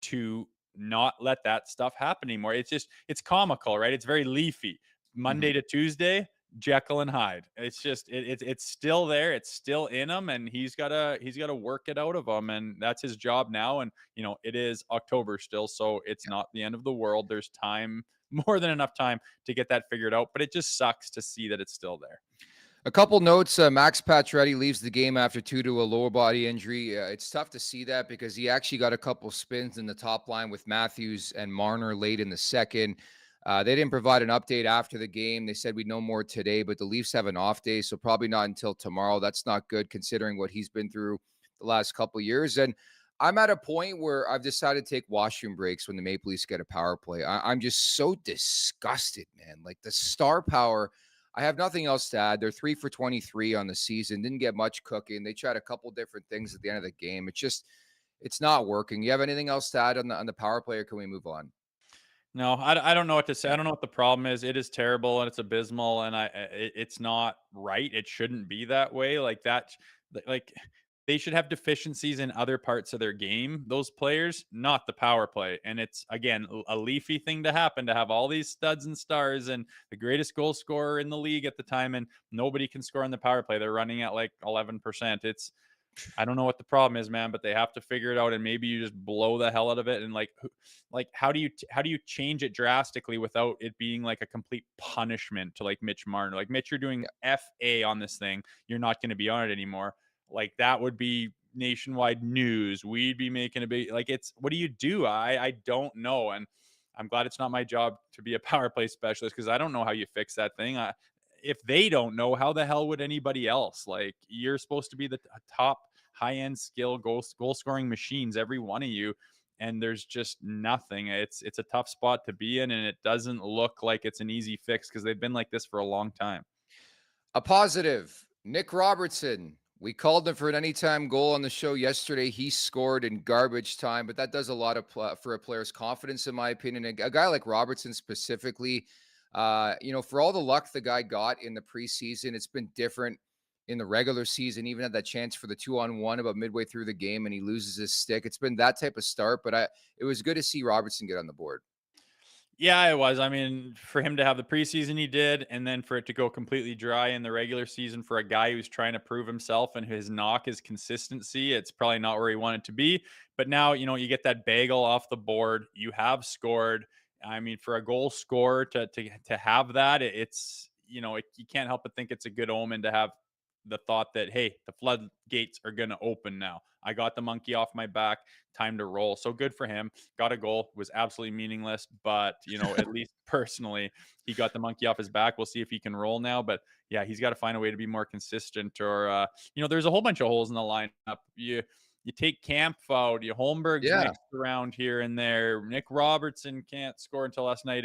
to not let that stuff happen anymore. It's comical, right? It's very Leafy. Monday to Tuesday, Jekyll and Hyde. It's just it's still there. It's still in him, and he's gotta work it out of him, and that's his job now. And it is October still, so it's not the end of the world. There's time, more than enough time to get that figured out. But it just sucks to see that it's still there. A couple notes. Max Pacioretty leaves the game after 2 to a lower body injury. It's tough to see that because he actually got a couple spins in the top line with Matthews and Marner late in the second. They didn't provide an update after the game. They said we'd know more today, but the Leafs have an off day, so probably not until tomorrow. That's not good considering what he's been through the last couple of years. And I'm at a point where I've decided to take washroom breaks when the Maple Leafs get a power play. I'm just so disgusted, man. Like, the star power, I have nothing else to add. They're 3 for 23 on the season. Didn't get much cooking. They tried a couple different things at the end of the game. It's not working. You have anything else to add on the power play, or can we move on? No, I don't know what to say. I don't know what the problem is. It is terrible and it's abysmal, and it's not right. It shouldn't be that way. Like that, like they should have deficiencies in other parts of their game. Those players, not the power play. And it's again a Leafy thing to happen, to have all these studs and stars and the greatest goal scorer in the league at the time, and nobody can score on the power play. They're running at like 11%. I don't know what the problem is, man, but they have to figure it out, and maybe you just blow the hell out of it. And like how do you change it drastically without it being like a complete punishment to like Mitch Marner? Like, Mitch, you're doing FA on this thing. You're not going to be on it anymore. Like, that would be nationwide news. We'd be making a big, like, it's, what do you do? I don't know. And I'm glad it's not my job to be a power play specialist, because I don't know how you fix that thing. If they don't know, how the hell would anybody else? Like, you're supposed to be the top high-end skill goal scoring machines, every one of you, and there's just nothing. It's a tough spot to be in, and it doesn't look like it's an easy fix, because they've been like this for a long time. A positive, Nick Robertson. We called him for an anytime goal on the show yesterday. He scored in garbage time, but that does a lot of for a player's confidence, in my opinion. A guy like Robertson specifically, for all the luck the guy got in the preseason, it's been different in the regular season. Even had that chance for the 2-on-1 about midway through the game, and he loses his stick. It's been that type of start, but it was good to see Robertson get on the board. Yeah, it was. I mean, for him to have the preseason he did, and then for it to go completely dry in the regular season for a guy who's trying to prove himself, and his knock is consistency, it's probably not where he wanted to be. But now, you get that bagel off the board. You have scored. I mean, for a goal scorer to have that, it's you can't help but think it's a good omen to have the thought that, hey, the floodgates are going to open now. I got the monkey off my back. Time to roll. So good for him. Got a goal. Was absolutely meaningless, but at least personally, he got the monkey off his back. We'll see if he can roll now. But yeah, he's got to find a way to be more consistent. Or there's a whole bunch of holes in the lineup. You take Camp out. Holmberg's mixed around here and there. Nick Robertson can't score until last night.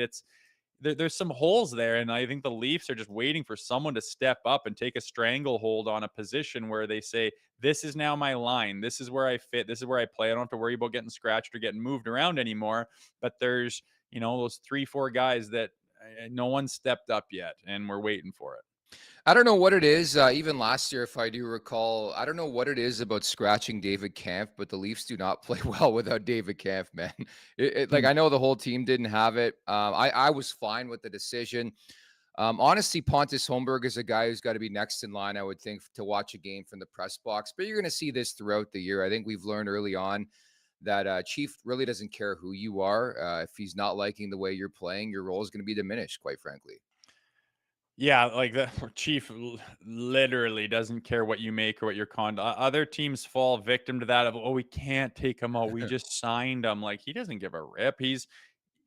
There's some holes there, and I think the Leafs are just waiting for someone to step up and take a stranglehold on a position where they say, this is now my line. This is where I fit. This is where I play. I don't have to worry about getting scratched or getting moved around anymore. But there's, those 3-4 guys that no one stepped up yet, and we're waiting for it. I don't know what it is. Even last year, if I do recall, I don't know what it is about scratching David Kampf, but the Leafs do not play well without David Kampf, man. I know the whole team didn't have it. I was fine with the decision. Honestly, Pontus Holmberg is a guy who's got to be next in line, I would think, to watch a game from the press box. But you're going to see this throughout the year. I think we've learned early on that Chief really doesn't care who you are. If he's not liking the way you're playing, your role is going to be diminished, quite frankly. Yeah, like the Chief literally doesn't care what you make or what your other teams fall victim to that of, we can't take him out. We just signed him. Like, he doesn't give a rip.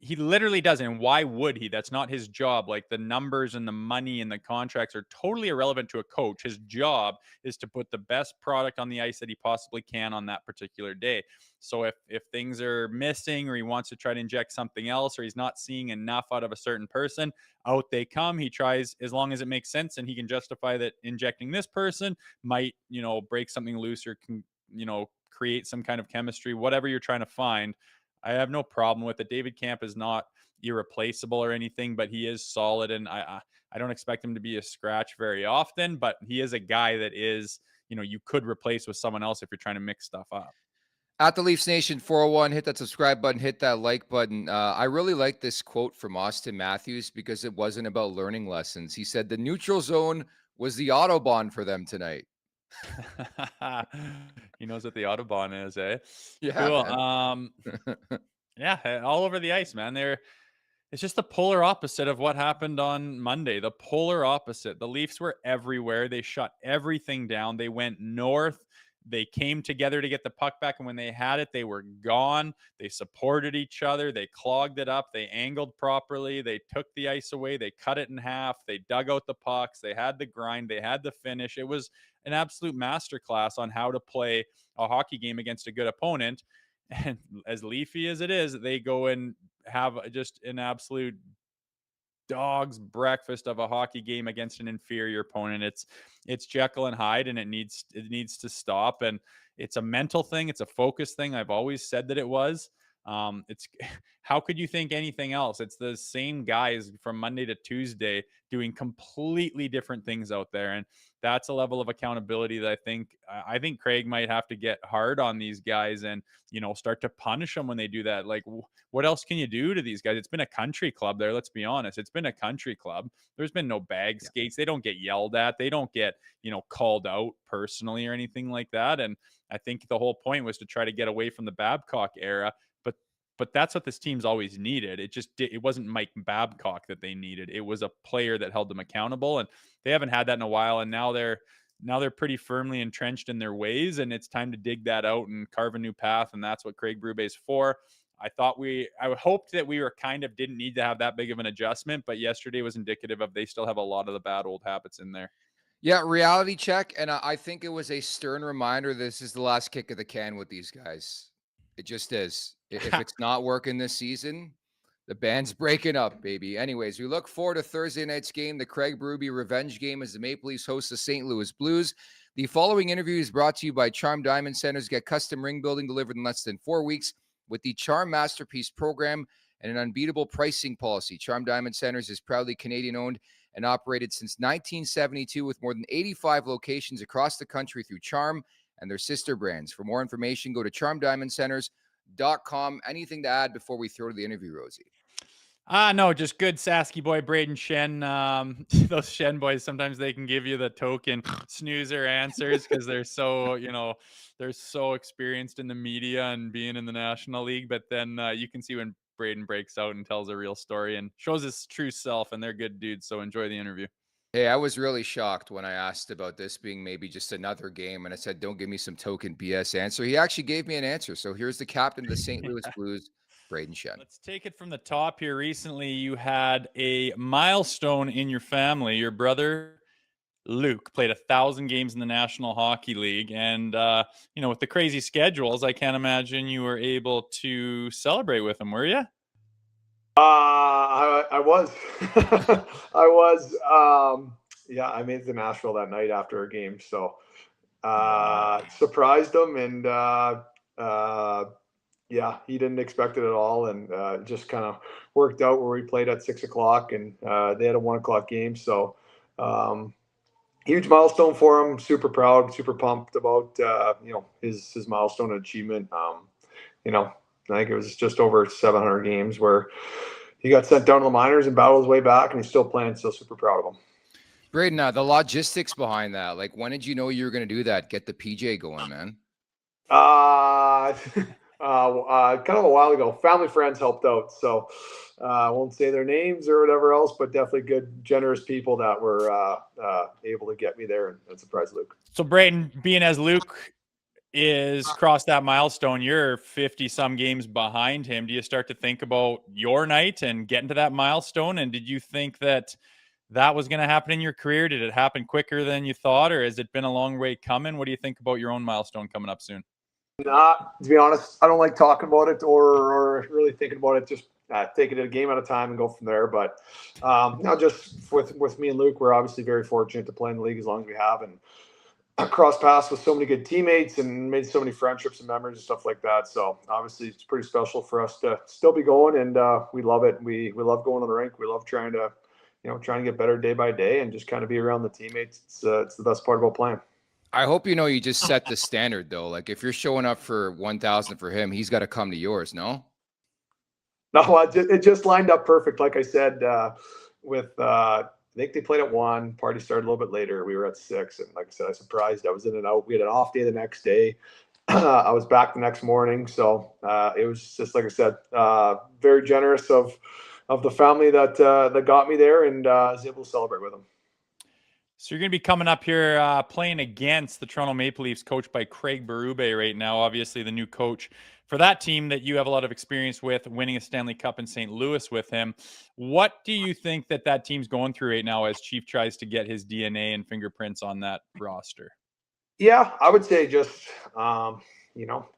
He literally doesn't. And why would he? That's not his job. Like, the numbers and the money and the contracts are totally irrelevant to a coach. His job is to put the best product on the ice that he possibly can on that particular day. So if things are missing, or he wants to try to inject something else, or he's not seeing enough out of a certain person, out they come. He tries, as long as it makes sense and he can justify that injecting this person might, break something loose, or can, create some kind of chemistry, whatever you're trying to find. I have no problem with it. David Kampf is not irreplaceable or anything, but he is solid, and I don't expect him to be a scratch very often, but he is a guy that is, you could replace with someone else if you're trying to mix stuff up. At the Leafs Nation 401, hit that subscribe button, hit that like button. I really like this quote from Austin Matthews, because it wasn't about learning lessons. He said the neutral zone was the Autobahn for them tonight. He knows what the Autobahn is, eh? Yeah, Cool. Yeah, all over the ice, man. It's just the polar opposite of what happened on Monday. The polar opposite. The Leafs were everywhere. They shut everything down. They went north. They came together to get the puck back, and when they had it, they were gone. They supported each other. They clogged it up. They angled properly. They took the ice away. They cut it in half. They dug out the pucks. They had the grind. They had the finish. It was an absolute masterclass on how to play a hockey game against a good opponent. And as leafy as it is, they go and have just an absolute dog's breakfast of a hockey game against an inferior opponent. It's Jekyll and Hyde, and it needs to stop. And it's a mental thing. It's a focus thing. I've always said that it was. It's how could you think anything else? It's the same guys from Monday to Tuesday doing completely different things out there. And that's a level of accountability that I think Craig might have to get hard on these guys and, start to punish them when they do that. Like, what else can you do to these guys? It's been a country club there. Let's be honest. It's been a country club. There's been no bag skates. They don't get yelled at. They don't get, called out personally or anything like that. And I think the whole point was to try to get away from the Babcock era. But that's what this team's always needed. It wasn't Mike Babcock that they needed. It was a player that held them accountable, and they haven't had that in a while. And now they're pretty firmly entrenched in their ways, and it's time to dig that out and carve a new path. And that's what Craig Berube is for. I hoped that we were didn't need to have that big of an adjustment, but yesterday was indicative of they still have a lot of the bad old habits in there. Yeah, reality check. And I think it was a stern reminder. This is the last kick of the can with these guys. It just is. If it's not working this season, the band's breaking up, baby. Anyways, we look forward to Thursday night's game, the Craig Berube revenge game, as the Maple Leafs host the St. Louis Blues. The following interview is brought to you by Charm Diamond Centers. Get custom ring building delivered in less than 4 weeks with the Charm Masterpiece program and an unbeatable pricing policy. Charm Diamond Centers is proudly Canadian-owned and operated since 1972 with more than 85 locations across the country through Charm and their sister brands. For more information, go to charmdiamondcenters.com. Anything to add before we throw to the interview, Rosie? No, just good Sasky boy, Brayden Schenn. Those Schenn boys, sometimes they can give you the token snoozer answers because they're so, they're so experienced in the media and being in the National League. But then you can see when Braden breaks out and tells a real story and shows his true self, and they're good dudes. So enjoy the interview. Hey, I was really shocked when I asked about this being maybe just another game, and I said, don't give me some token BS answer. He actually gave me an answer. So here's the captain of the St. Louis Blues, Brayden Schenn. Let's take it from the top here. Recently, you had a milestone in your family. Your brother, Luke, played 1,000 games in the National Hockey League. And, with the crazy schedules, I can't imagine you were able to celebrate with him, were you? I was. I was. I made it to Nashville that night after a game. So surprised him. And, he didn't expect it at all. And just kind of worked out where we played at 6 o'clock. And they had a 1 o'clock game. So huge milestone for him. Super proud, super pumped about, his milestone and achievement. I think it was just over 700 games where he got sent down to the minors and battled his way back, and he's still playing. So super proud of him. Braden, the logistics behind that, like, when did you know you were going to do that? Get the PJ going, man. Kind of a while ago. Family friends helped out, so I won't say their names or whatever else, but definitely good, generous people that were able to get me there and surprise Luke. So Braden, being as Luke is crossed that milestone, you're 50 some games behind him. Do you start to think about your night and getting to that milestone? And did you think that was going to happen in your career? Did it happen quicker than you thought, or has it been a long way coming? What do you think about your own milestone coming up soon? To be honest, I don't like talking about it or really thinking about it. Just take it a game at a time and go from there. But just with me and Luke, we're obviously very fortunate to play in the league as long as we have, and cross paths with so many good teammates and made so many friendships and memories and stuff like that. So obviously it's pretty special for us to still be going, and we love it. We love going on the rink. We love trying to get better day by day and just kind of be around the teammates. It's the best part about playing. I hope you just set the standard, though. Like, if you're showing up for 1,000 for him, he's got to come to yours, no? No, it just lined up perfect. Like I said, I think they played at 1. Party started a little bit later. We were at 6. And like I said, I surprised. I was in and out. We had an off day the next day. I was back the next morning. So it was just, like I said, very generous of the family that got me there, and I was able to celebrate with them. So you're going to be coming up here playing against the Toronto Maple Leafs, coached by Craig Berube right now, obviously the new coach for that team that you have a lot of experience with, winning a Stanley Cup in St. Louis with him. What do you think that team's going through right now as Chief tries to get his DNA and fingerprints on that roster? Yeah, I would say just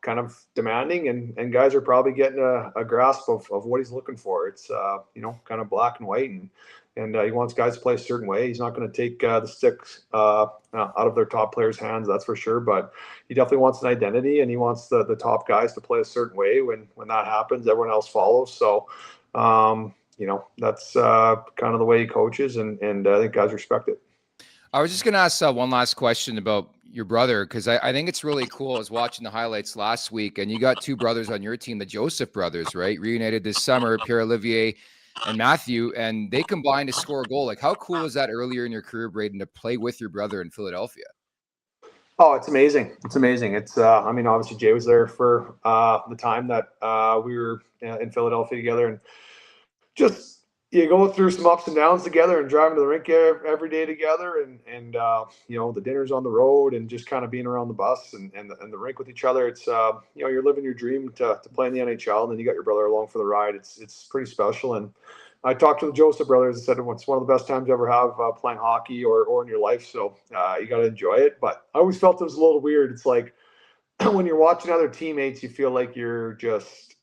kind of demanding, and guys are probably getting a grasp of what he's looking for. It's, kind of black and white, and he wants guys to play a certain way. He's not going to take the sticks out of their top players' hands, that's for sure. But he definitely wants an identity, and he wants the top guys to play a certain way. When that happens, everyone else follows. So, that's kind of the way he coaches, and I think guys respect it. I was just going to ask one last question about your brother, because I think it's really cool. I was watching the highlights last week, and you got two brothers on your team, the Joseph brothers, right? Reunited this summer, Pierre-Olivier and Matthew, and they combined to score a goal. Like, how cool is that earlier in your career, Braden, to play with your brother in Philadelphia? Oh, it's amazing. It's amazing. It's, obviously Jay was there for the time that we were in Philadelphia together, and just, you go through some ups and downs together, and driving to the rink every day together, and the dinners on the road, and just kind of being around the bus and the rink with each other. It's, you're living your dream to play in the NHL, and then you got your brother along for the ride. It's pretty special. And I talked to the Joseph brothers and said it's one of the best times you ever have playing hockey or in your life. So you got to enjoy it. But I always felt it was a little weird. It's like when you're watching other teammates, you feel like you're just,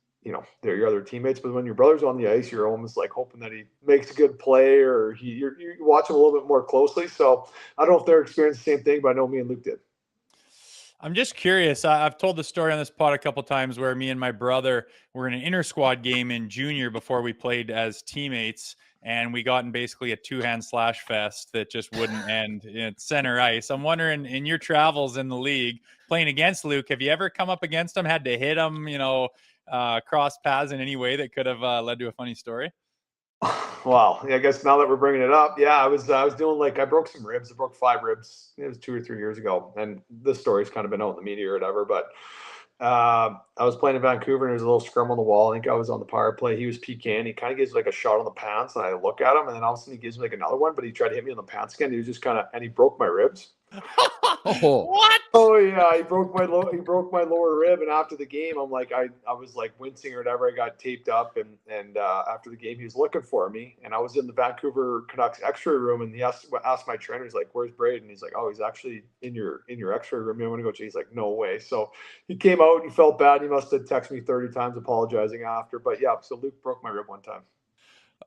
they're your other teammates, but when your brother's on the ice, you're almost like hoping that he makes a good play, or you watch him a little bit more closely. So I don't know if they're experiencing the same thing, but I know me and Luke did. I'm just curious. I've told the story on this pod a couple times where me and my brother were in an inter-squad game in junior before we played as teammates, and we got in basically a two-hand slash fest that just wouldn't end in center ice. I'm wondering, in your travels in the league, playing against Luke, have you ever come up against him, had to hit him, cross paths in any way that could have led to a funny story? Well, I guess now that we're bringing it up, I was doing, I broke some ribs. I broke 5 ribs. It was 2 or 3 years ago, and this story's kind of been out in the media or whatever. But I was playing in Vancouver, and there was a little scrum on the wall. I think I was on the power play. He was PKing. He kind of gives me a shot on the pants, and I look at him, and then all of a sudden he gives me another one. But he tried to hit me on the pants again. He was just and he broke my ribs. Oh, what? Oh yeah, he broke my lower rib, and after the game, I'm like, I was like wincing or whatever. I got taped up, and after the game, he was looking for me, and I was in the Vancouver Canucks X-ray room, and he asked my trainer, he's like, "Where's Braden?" He's like, "Oh, he's actually in your X-ray room. You want to go?" He's like, "No way." So he came out. He felt bad. He must have texted me 30 times apologizing after. But yeah, so Luke broke my rib one time.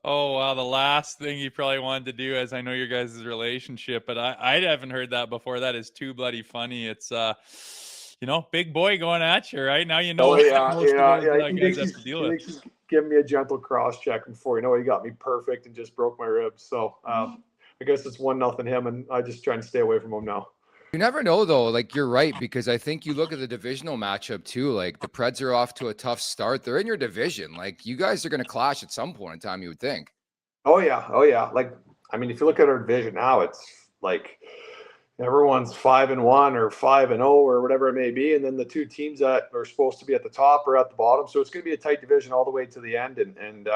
Oh, wow. The last thing you probably wanted to do, as I know your guys' relationship, but I haven't heard that before. That is too bloody funny. It's, big boy going at you, right? Now you know Most guys have to deal with. He's giving me a gentle cross check before, he got me perfect and just broke my ribs. So I guess it's 1-0 him, and I just trying to stay away from him now. you never know, though. Like, you're right, because I think you look at the divisional matchup, too. Like, the Preds are off to a tough start. They're in your division. Like, you guys are going to clash at some point in time, you would think. Oh, yeah. If you look at our division now, it's like everyone's 5-1 or 5-0 or whatever it may be. And then the two teams that are supposed to be at the top are at the bottom. So it's going to be a tight division all the way to the end. And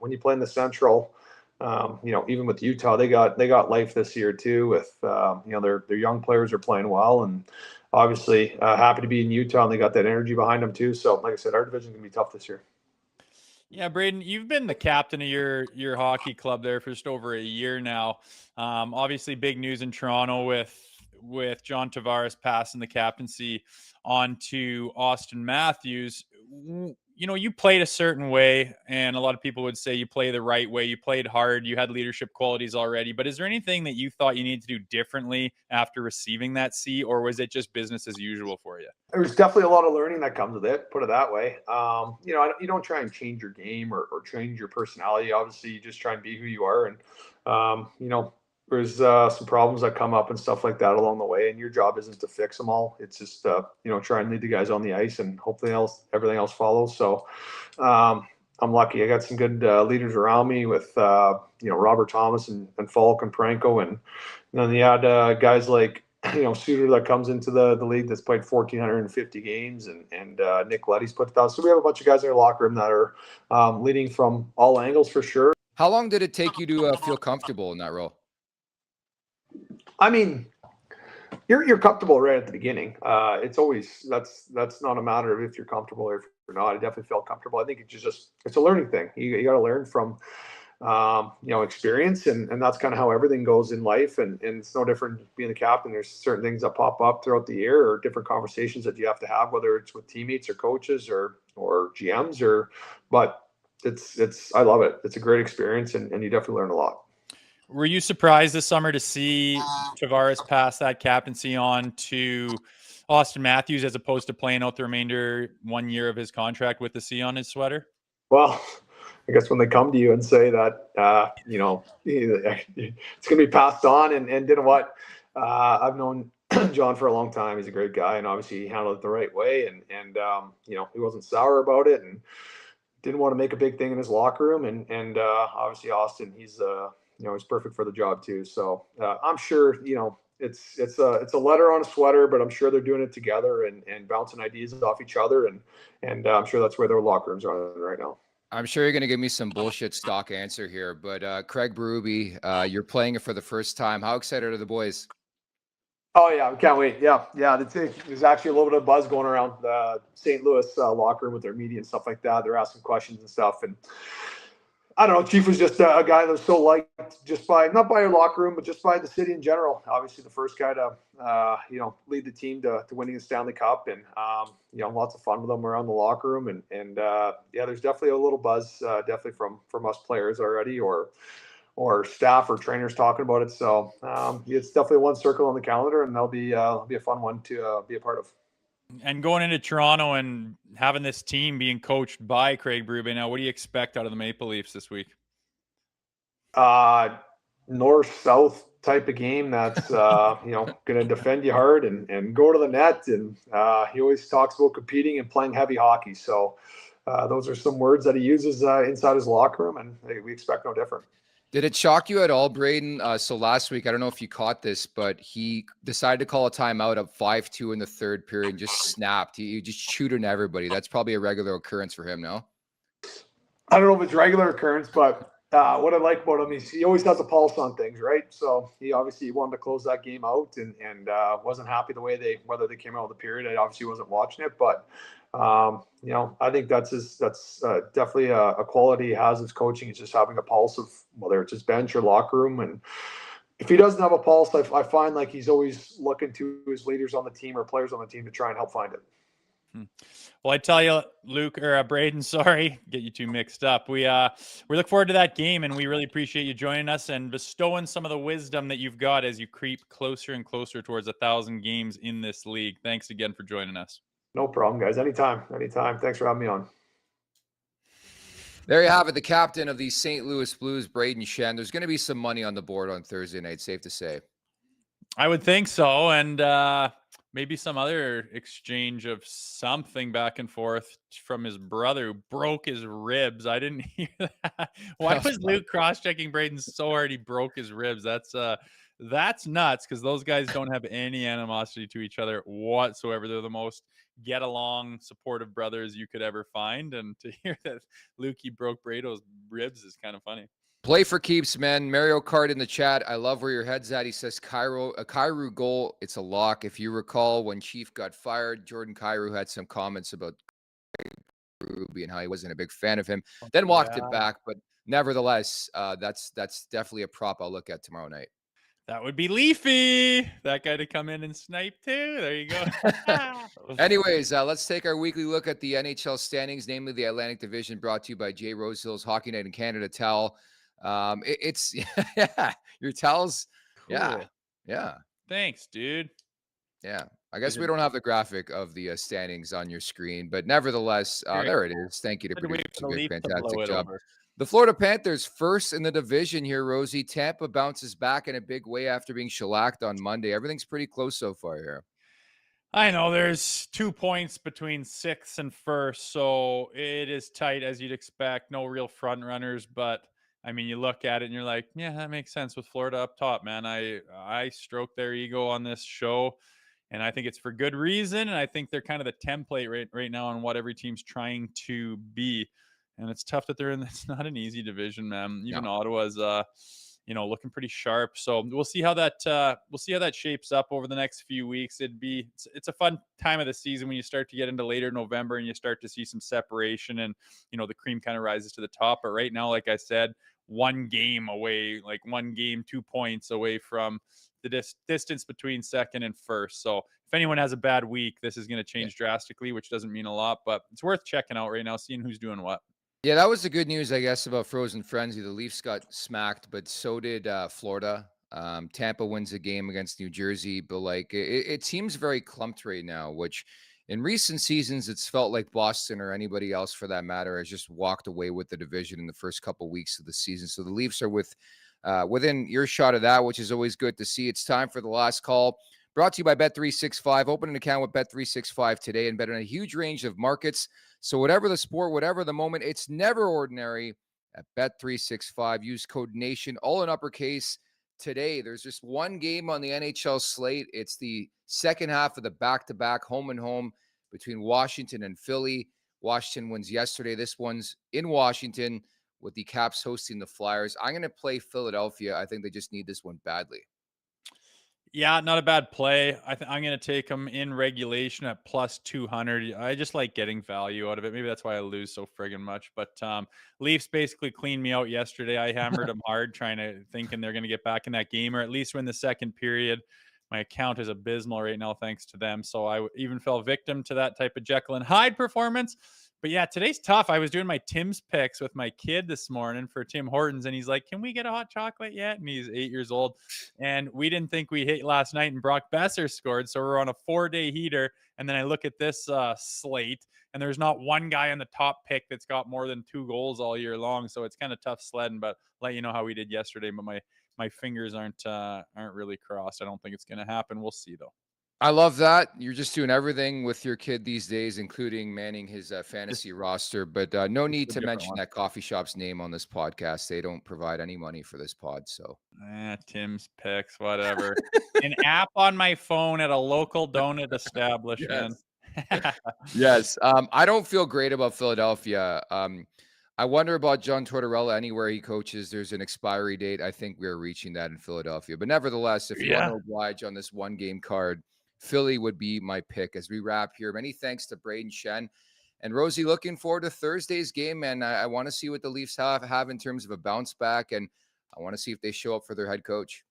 when you play in the Central, even with Utah, they got life this year too. With their young players are playing well, and obviously happy to be in Utah, and they got that energy behind them too. So, like I said, our division can be tough this year. Yeah, Braden, you've been the captain of your hockey club there for just over a year now. Obviously, big news in Toronto with John Tavares passing the captaincy on to Austin Matthews. You played a certain way, and a lot of people would say you play the right way. You played hard. You had leadership qualities already. But is there anything that you thought you needed to do differently after receiving that seat, or was it just business as usual for you? There's definitely a lot of learning that comes with it, put it that way. You don't try and change your game or change your personality. Obviously, you just try and be who you are. And, there's some problems that come up and stuff like that along the way, and your job isn't to fix them all. It's just try and lead the guys on the ice, and hopefully everything else follows. So I'm lucky. I got some good leaders around me with Robert Thomas and Falk and Pranko, and then you had guys like Suter that comes into the league that's played 1,450 games, and Nick Leddy's put it down. So we have a bunch of guys in our locker room that are leading from all angles for sure. How long did it take you to feel comfortable in that role? I mean, you're comfortable right at the beginning. It's always that's not a matter of if you're comfortable or if you're not. I definitely felt comfortable. I think it's a learning thing. You got to learn from experience. And that's kind of how everything goes in life. And it's no different being the captain. There's certain things that pop up throughout the year or different conversations that you have to have, whether it's with teammates or coaches or GMs but I love it. It's a great experience and you definitely learn a lot. Were you surprised this summer to see Tavares pass that captaincy on to Austin Matthews as opposed to playing out the remainder 1 year of his contract with the C on his sweater? Well, I guess when they come to you and say that, it's going to be passed on and did what? I've known John for a long time. He's a great guy, and obviously he handled it the right way. And he wasn't sour about it and didn't want to make a big thing in his locker room. And obviously Austin, he's perfect for the job too. So I'm sure, it's a letter on a sweater, but I'm sure they're doing it together and bouncing ideas off each other. And I'm sure that's where their locker rooms are right now. I'm sure you're going to give me some bullshit stock answer here, but Craig Berube, you're playing it for the first time. How excited are the boys? Oh yeah, we can't wait. Yeah. There's actually a little bit of buzz going around the St. Louis locker room with their media and stuff like that. They're asking questions and stuff, and I don't know. Chief was just a guy that was so liked, just not by your locker room, but just by the city in general. Obviously, the first guy to lead the team to winning the Stanley Cup, and lots of fun with them around the locker room, and there's definitely a little buzz, definitely from us players already, or staff or trainers talking about it. So it's definitely one circle on the calendar, and that'll be a fun one to be a part of. And going into Toronto and having this team being coached by Craig Berube, now what do you expect out of the Maple Leafs this week? North-south type of game that's going to defend you hard and go to the net. And he always talks about competing and playing heavy hockey. So those are some words that he uses inside his locker room, and we expect no different. Did it shock you at all, Braden? So last week, I don't know if you caught this, but he decided to call a timeout up 5-2 in the third period and just snapped. He just chewed on everybody. That's probably a regular occurrence for him, no? I don't know if it's regular occurrence, but what I like about him is he always has a pulse on things, right? So he obviously wanted to close that game out and wasn't happy the way whether they came out of the period. I obviously wasn't watching it, but I think that's definitely a quality he has as coaching. It's just having a pulse of whether it's his bench or locker room. And if he doesn't have a pulse, I find like he's always looking to his leaders on the team or players on the team to try and help find it. Well, I tell you, Luke or Braden, sorry, get you two mixed up. We look forward to that game, and we really appreciate you joining us and bestowing some of the wisdom that you've got as you creep closer and closer towards 1,000 games in this league. Thanks again for joining us. No problem, guys. Anytime. Thanks for having me on. There you have it, the captain of the St. Louis Blues, Brayden Schenn. There's going to be some money on the board on Thursday night, safe to say. I would think so, and maybe some other exchange of something back and forth from his brother who broke his ribs. I didn't hear that. Why was Luke cross-checking Braden so hard he broke his ribs? That's nuts, because those guys don't have any animosity to each other whatsoever. They're the most get-along, supportive brothers you could ever find. And to hear that Lukey broke Brado's ribs is kind of funny. Play for keeps, man. Mario Kart in the chat. I love where your head's at. He says Kyrou goal. It's a lock. If you recall, when Chief got fired, Jordan Kyrou had some comments about Ruby and how he wasn't a big fan of him. Then walked it back, but nevertheless, that's definitely a prop I'll look at tomorrow night. That would be Leafy. That guy to come in and snipe too. There you go. Anyways, let's take our weekly look at the NHL standings, namely the Atlantic Division, brought to you by Jay Rosehill's Hockey Night in Canada towel. It's your towels. Cool. Yeah. Thanks, dude. Yeah. I guess we don't have the graphic of the standings on your screen, but nevertheless, there it is. Thank you to producer. Good, fantastic job. The Florida Panthers first in the division here, Rosie. Tampa bounces back in a big way after being shellacked on Monday. Everything's pretty close so far here. I know there's 2 points between sixth and first, so it is tight as you'd expect. No real front runners, but I mean, you look at it and you're like, yeah, that makes sense with Florida up top, man. I stroke their ego on this show, and I think it's for good reason. And I think they're kind of the template right now on what every team's trying to be. And it's tough that they're in. It's not an easy division, man. Even Ottawa's looking pretty sharp. So we'll see how that shapes up over the next few weeks. It's a fun time of the season when you start to get into later November and you start to see some separation and, the cream kind of rises to the top. But right now, like I said, 1 game away, 2 points away from the distance between second and first. So if anyone has a bad week, this is going to change drastically, which doesn't mean a lot, but it's worth checking out right now, seeing who's doing what. Yeah, that was the good news, I guess, about Frozen Frenzy. The Leafs got smacked, but so did Florida. Tampa wins a game against New Jersey, but it seems very clumped right now, which in recent seasons, it's felt like Boston or anybody else for that matter has just walked away with the division in the first couple weeks of the season. So the Leafs are within earshot of that, which is always good to see. It's time for the last call. Brought to you by Bet365. Open an account with Bet365 today and bet on a huge range of markets. So whatever the sport, whatever the moment, it's never ordinary at Bet365. Use code NATION, all in uppercase. Today, there's just one game on the NHL slate. It's the second half of the back-to-back home and home between Washington and Philly. Washington wins yesterday. This one's in Washington with the Caps hosting the Flyers. I'm going to play Philadelphia. I think they just need this one badly. Yeah, not a bad play. I'm going to take them in regulation at plus 200. I just like getting value out of it. Maybe that's why I lose so friggin' much. But Leafs basically cleaned me out yesterday. I hammered them hard, thinking they're going to get back in that game or at least win the second period. My account is abysmal right now, thanks to them. So I even fell victim to that type of Jekyll and Hyde performance. But yeah, today's tough. I was doing my Tim's picks with my kid this morning for Tim Hortons, and he's like, "Can we get a hot chocolate yet?" And he's 8 years old. And we didn't think we hit last night, and Brock Besser scored. So we're on a 4-day heater. And then I look at this slate, and there's not one guy on the top pick that's got more than 2 goals all year long. So it's kind of tough sledding, but let you know how we did yesterday. But my fingers aren't really crossed. I don't think it's going to happen. We'll see, though. I love that. You're just doing everything with your kid these days, including manning his fantasy roster. But no need to mention that coffee shop's name on this podcast. They don't provide any money for this pod. So Tim's picks, whatever. An app on my phone at a local donut establishment. Yes. I don't feel great about Philadelphia. I wonder about John Tortorella. Anywhere he coaches, there's an expiry date. I think we're reaching that in Philadelphia. But nevertheless, if you want to oblige on this one game card, Philly would be my pick as we wrap here. Many thanks to Brayden Schenn and Rosie. Looking forward to Thursday's game, and I want to see what the Leafs have in terms of a bounce back, and I want to see if they show up for their head coach.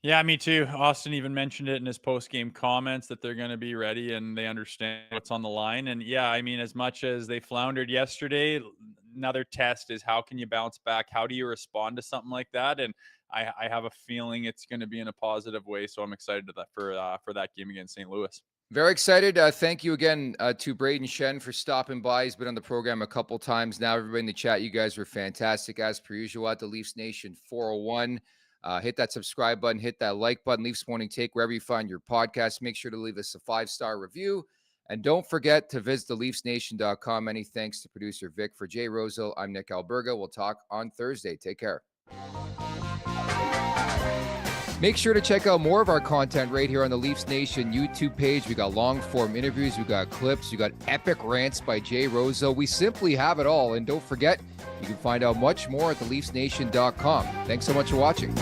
Yeah, me too. Austin even mentioned it in his post-game comments that they're going to be ready and they understand what's on the line. And yeah, I mean, as much as they floundered yesterday, another test is how can you bounce back? How do you respond to something like that? And I have a feeling it's going to be in a positive way. So I'm excited for that game against St. Louis. Very excited. Thank you again to Brayden Schenn for stopping by. He's been on the program a couple times now. Everybody in the chat, you guys were fantastic as per usual at the Leafs Nation 401. Hit that subscribe button, hit that like button, Leafs Morning Take wherever you find your podcast. Make sure to leave us a 5-star review. And don't forget to visit theleafsnation.com. Many thanks to producer Vic. For Jay Rosehill, I'm Nick Alberga. We'll talk on Thursday. Take care. Make sure to check out more of our content right here on the Leafs Nation YouTube page. We got long-form interviews, we got clips, we got epic rants by Jay Rosehill. We simply have it all. And don't forget, you can find out much more at theleafsnation.com. Thanks so much for watching.